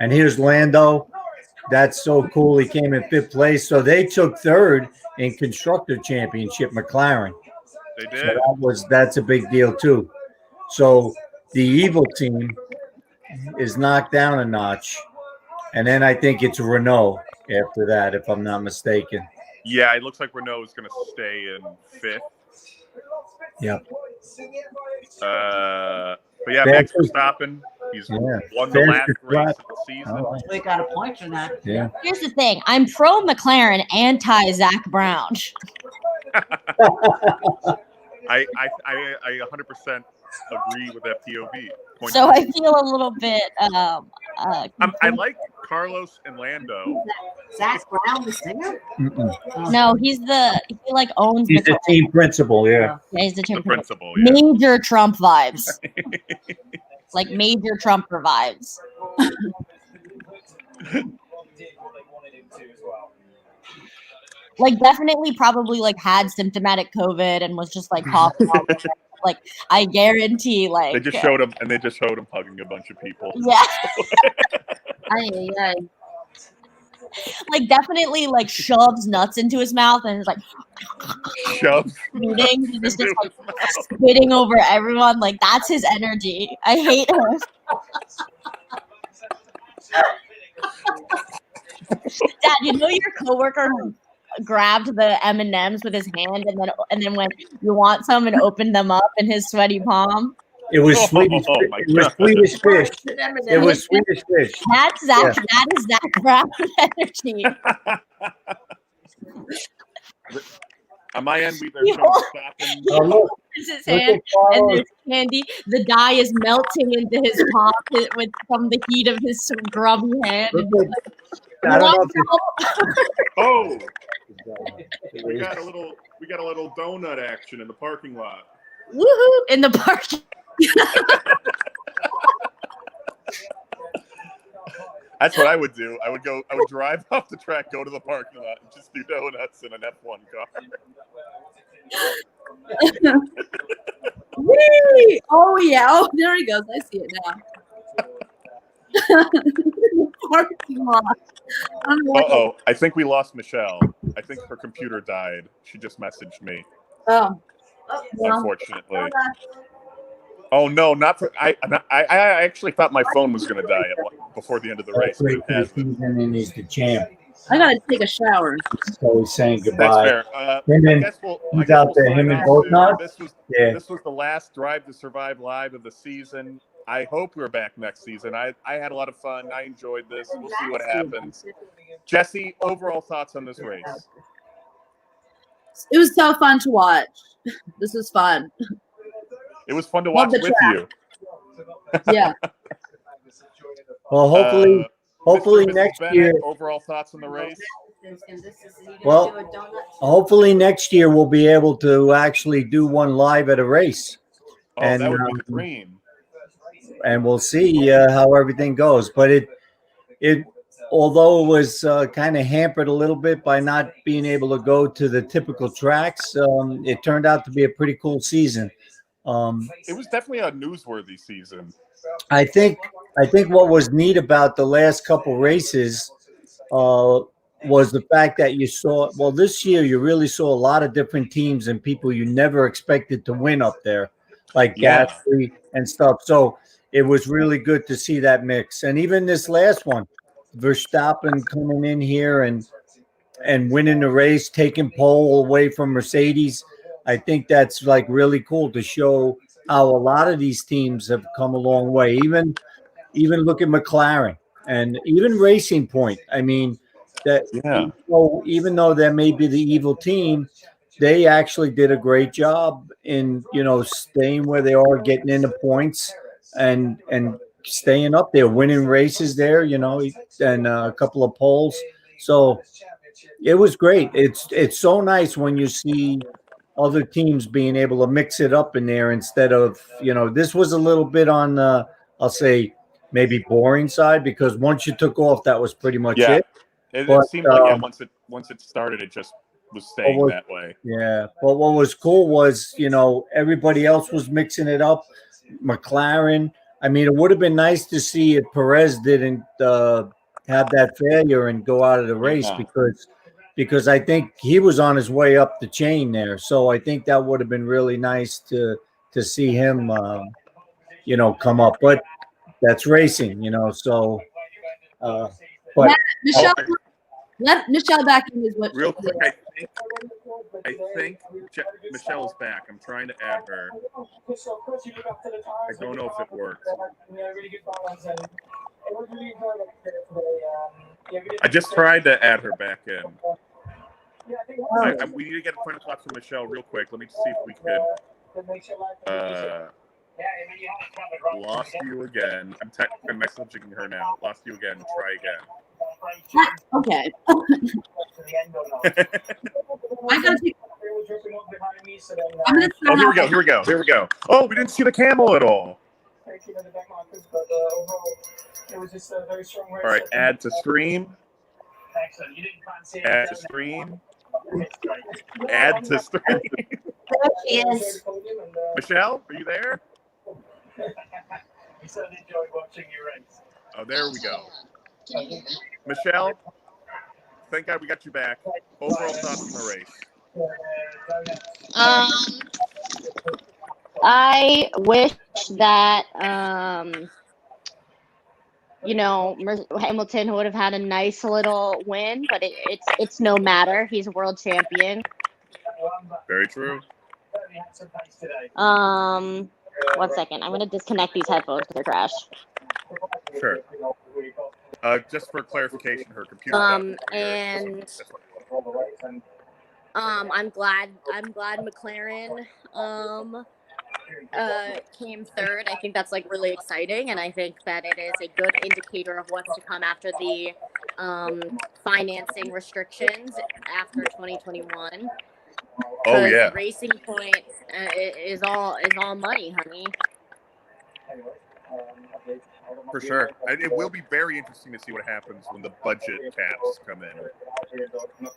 And here's Lando. That's so cool. He came in 5th place. So they took 3rd in constructor championship, McLaren. They did. So that's a big deal too. So the evil team is knocked down a notch. And then I think it's Renault after that, if I'm not mistaken. Yeah, it looks like Renault is going to stay in 5th. Yep. But yeah, Max Verstappen, he's won the last race of the season. We got a point for that. Yeah. Here's the thing: I'm pro McLaren, anti Zach Brown. I 100% agree with that POV. So I feel a little bit. I like Carlos and Lando. Zach Brown, the singer? No, he owns. He's the team principal. Yeah. Yeah, he's the team principal. Yeah. Major Trump vibes. Like major Trumper vibes. Like definitely probably like had symptomatic COVID and was just like coughing all over. Like I guarantee like they just showed him hugging a bunch of people. Yeah. Like definitely like shoves nuts into his mouth and is like shoves eating. He's just like spitting over everyone. Like that's his energy. I hate him. Dad, you know your coworker grabbed the M&Ms with his hand and then when you want some and opened them up in his sweaty palm. It was Swedish. It was Swedish fish. It was Swedish fish. That's Zach. Yeah. That is Zach Brown energy. On my end, we've his hand and there's candy. The dye is melting into his pocket from the heat of his grubby hand. Oh, we got a little donut action in the parking lot. Woohoo! In the parking. That's what I would do. I would drive off the track, go to the parking lot, and just do donuts in an F1 car. Whee! Oh yeah! Oh, there he goes. I see it now. Parking lot. Uh-oh. I think we lost Michelle. I think her computer died. She just messaged me. Oh. Unfortunately. Oh no, not for I actually thought my phone was going to die before the end of the race. And he's the champ. I gotta take a shower. So he's saying goodbye. That's fair. And then he's out there, him and Bottas. This was the last Drive to Survive Live of the season. I hope we're back next season. I had a lot of fun. I enjoyed this. We'll see what happens. Jesse, overall thoughts on this race? It was so fun to watch. This was fun. It was fun to watch with you. Yeah. Well, hopefully next year. Overall thoughts on the race? Well, hopefully next year we'll be able to actually do one live at a race. Oh, and that would be the dream. And we'll see how everything goes. But it although it was kind of hampered a little bit by not being able to go to the typical tracks, it turned out to be a pretty cool season. It was definitely a newsworthy season. I think what was neat about the last couple races was the fact that you saw, well, this year you really saw a lot of different teams and people you never expected to win up there, like Gasly and stuff. So it was really good to see that mix. And even this last one, Verstappen coming in here and winning the race, taking pole away from Mercedes. I think that's like really cool to show how a lot of these teams have come a long way. Even look at McLaren. and even Racing Point. I mean, that Yeah. even though that may be the evil team, they actually did a great job in staying where they are, getting into points, and staying up there, winning races there. And a couple of poles. So it was great. It's so nice when you see other teams being able to mix it up in there instead of this was a little bit on I'll say maybe boring side, because once you took off, that was pretty much Yeah. it. It But seemed like once it started, it just was staying that way. yeah, but what was cool was everybody else was mixing it up. McLaren. I mean, it would have been nice to see if Perez didn't have that failure and go out of the race, Yeah. because I think he was on his way up the chain there. So I think that would have been really nice to see him come up. But that's racing, So, but Matt, Michelle, Oh, let Michelle back in is what. real quick, I think Michelle's back. I'm trying to add her. I don't know if it works. I just tried to add her back in. We need to get a point of thoughts from Michelle real quick. Let me see if we could. Lost you again. I'm messaging her now. Lost you again. Try again. Okay. I gotta take. I'm gonna Oh, turn here we go. Here we go. Oh, we didn't see the camel at all. All right, add to stream. Add to stream. Add to stream. There she is. Michelle, are you there? Oh, there we go. Michelle, thank God we got you back. Overall thoughts on the race? I wish that Hamilton would have had a nice little win, but it's no matter. He's a world champion. Very true. 1 second. I'm gonna disconnect these headphones because they're trash. Sure. Just for clarification, her computer. I'm glad McLaren came third. I think that's really exciting, and I think that it is a good indicator of what's to come after the financing restrictions after 2021. Oh yeah. Racing Point is all money, honey. For sure. It will be very interesting to see what happens when the budget caps come in.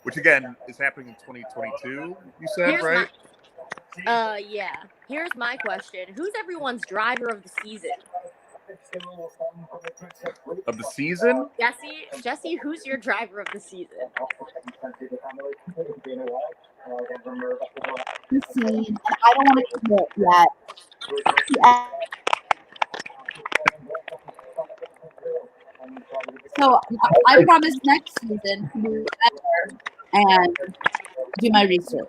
Which, again, is happening in 2022, you said, right? Yeah. Here's my question. Who's everyone's driver of the season? Of the season? Jesse, who's your driver of the season? Let's see. I don't want to commit yet. Yeah. So I promise next season to do better and do my research.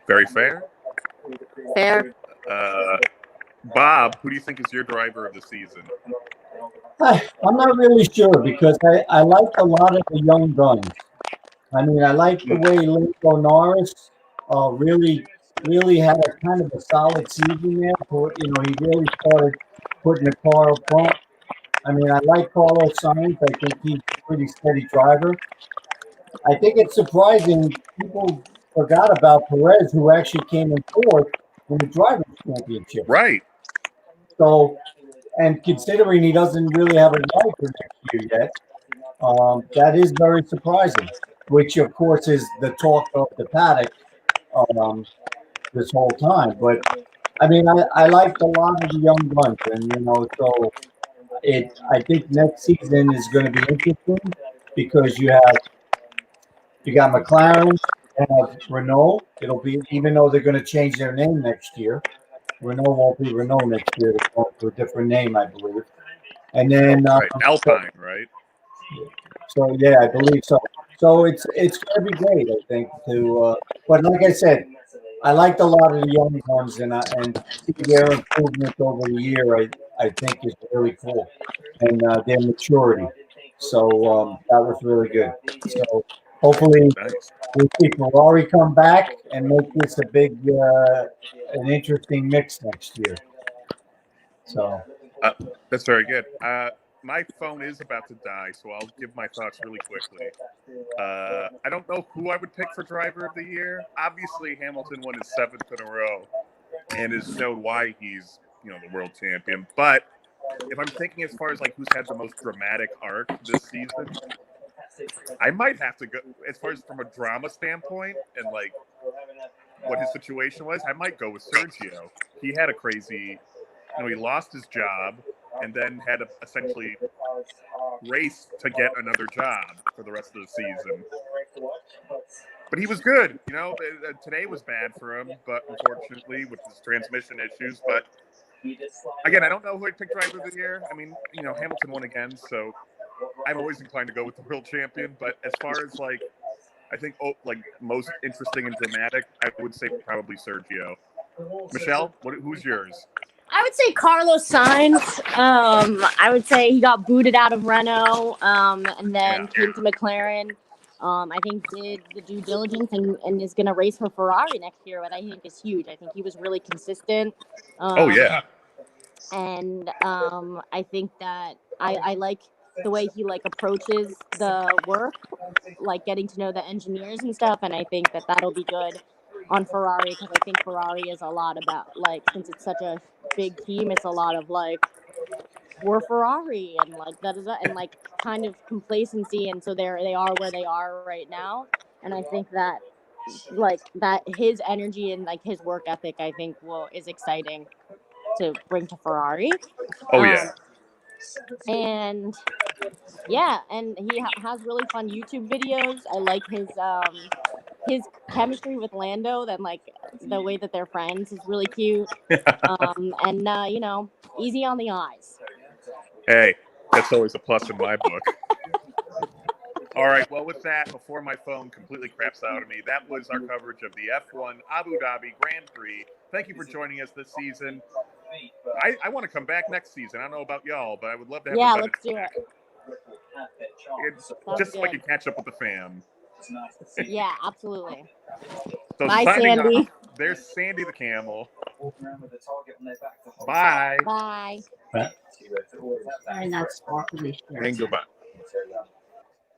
Very fair. Fair. Bob, who do you think is your driver of the season? I'm not really sure, because I like a lot of the young guns. I mean, I like the way Lando Norris really had a kind of a solid season there. He really started putting the car up front. I mean, I like Carlos Sainz. I think he's a pretty steady driver. I think it's surprising people forgot about Perez, who actually came in fourth in the Drivers' Championship. Right. So, and considering he doesn't really have a driver next year yet, that is very surprising, which, of course, is the talk of the paddock this whole time. But, I mean, I liked a lot of the young guns, and, so I think next season is going to be interesting, because you got McLaren, you have Renault. It'll be, even though they're going to change their name next year, Renault won't be Renault next year. They're going to a different name, I believe. And then right. Alpine, right? So yeah, I believe so. So it's going to be great, I think. But like I said, I liked a lot of the young ones, and see their improvement over the year. I think is really cool. and their maturity. So that was really good. So hopefully Nice. we see Ferrari come back and make this a big, an interesting mix next year. So That's very good. My phone is about to die, so I'll give my thoughts really quickly. I don't know who I would pick for driver of the year. Obviously, Hamilton won his 7th in a row and has shown why he's, the world champion. But if I'm thinking as far as like who's had the most dramatic arc this season, I might have to go as far as from a drama standpoint and like what his situation was. I might go with Sergio. He had a crazy, he lost his job and then had to essentially race to get another job for the rest of the season. But he was good. Today was bad for him, but unfortunately with his transmission issues. But again, I don't know who I'd pick driver of the year. I mean, Hamilton won again, so I'm always inclined to go with the world champion. But as far as like, I think most interesting and dramatic, I would say probably Sergio. Michelle, who's yours? I would say Carlos Sainz. I would say he got booted out of Renault, and then came to McLaren. I think did the due diligence and is going to race for Ferrari next year, what I think is huge. I think he was really consistent. And I think that I like the way he approaches the work, getting to know the engineers and stuff. And I think that that'll be good on Ferrari, because I think Ferrari is a lot about since it's such a big team, it's a lot of we're Ferrari and that is and kind of complacency, and so they are where they are right now. And I think that that his energy and his work ethic, I think is exciting to bring to Ferrari. And and he has really fun YouTube videos. I like his chemistry with Lando, then the way that they're friends is really cute. And easy on the eyes. Hey, that's always a plus in my book. All right, well, with that, before my phone completely craps out of me, that was our coverage of the F1 Abu Dhabi Grand Prix. Thank you for joining us this season. I want to come back next season. I don't know about y'all, but I would love to have let's do it. Just so I can catch up with the fam. Yeah, absolutely. So bye, Sandy. Off, there's Sandy the camel. Bye. Bye. Very nice sparkly shirt. And goodbye.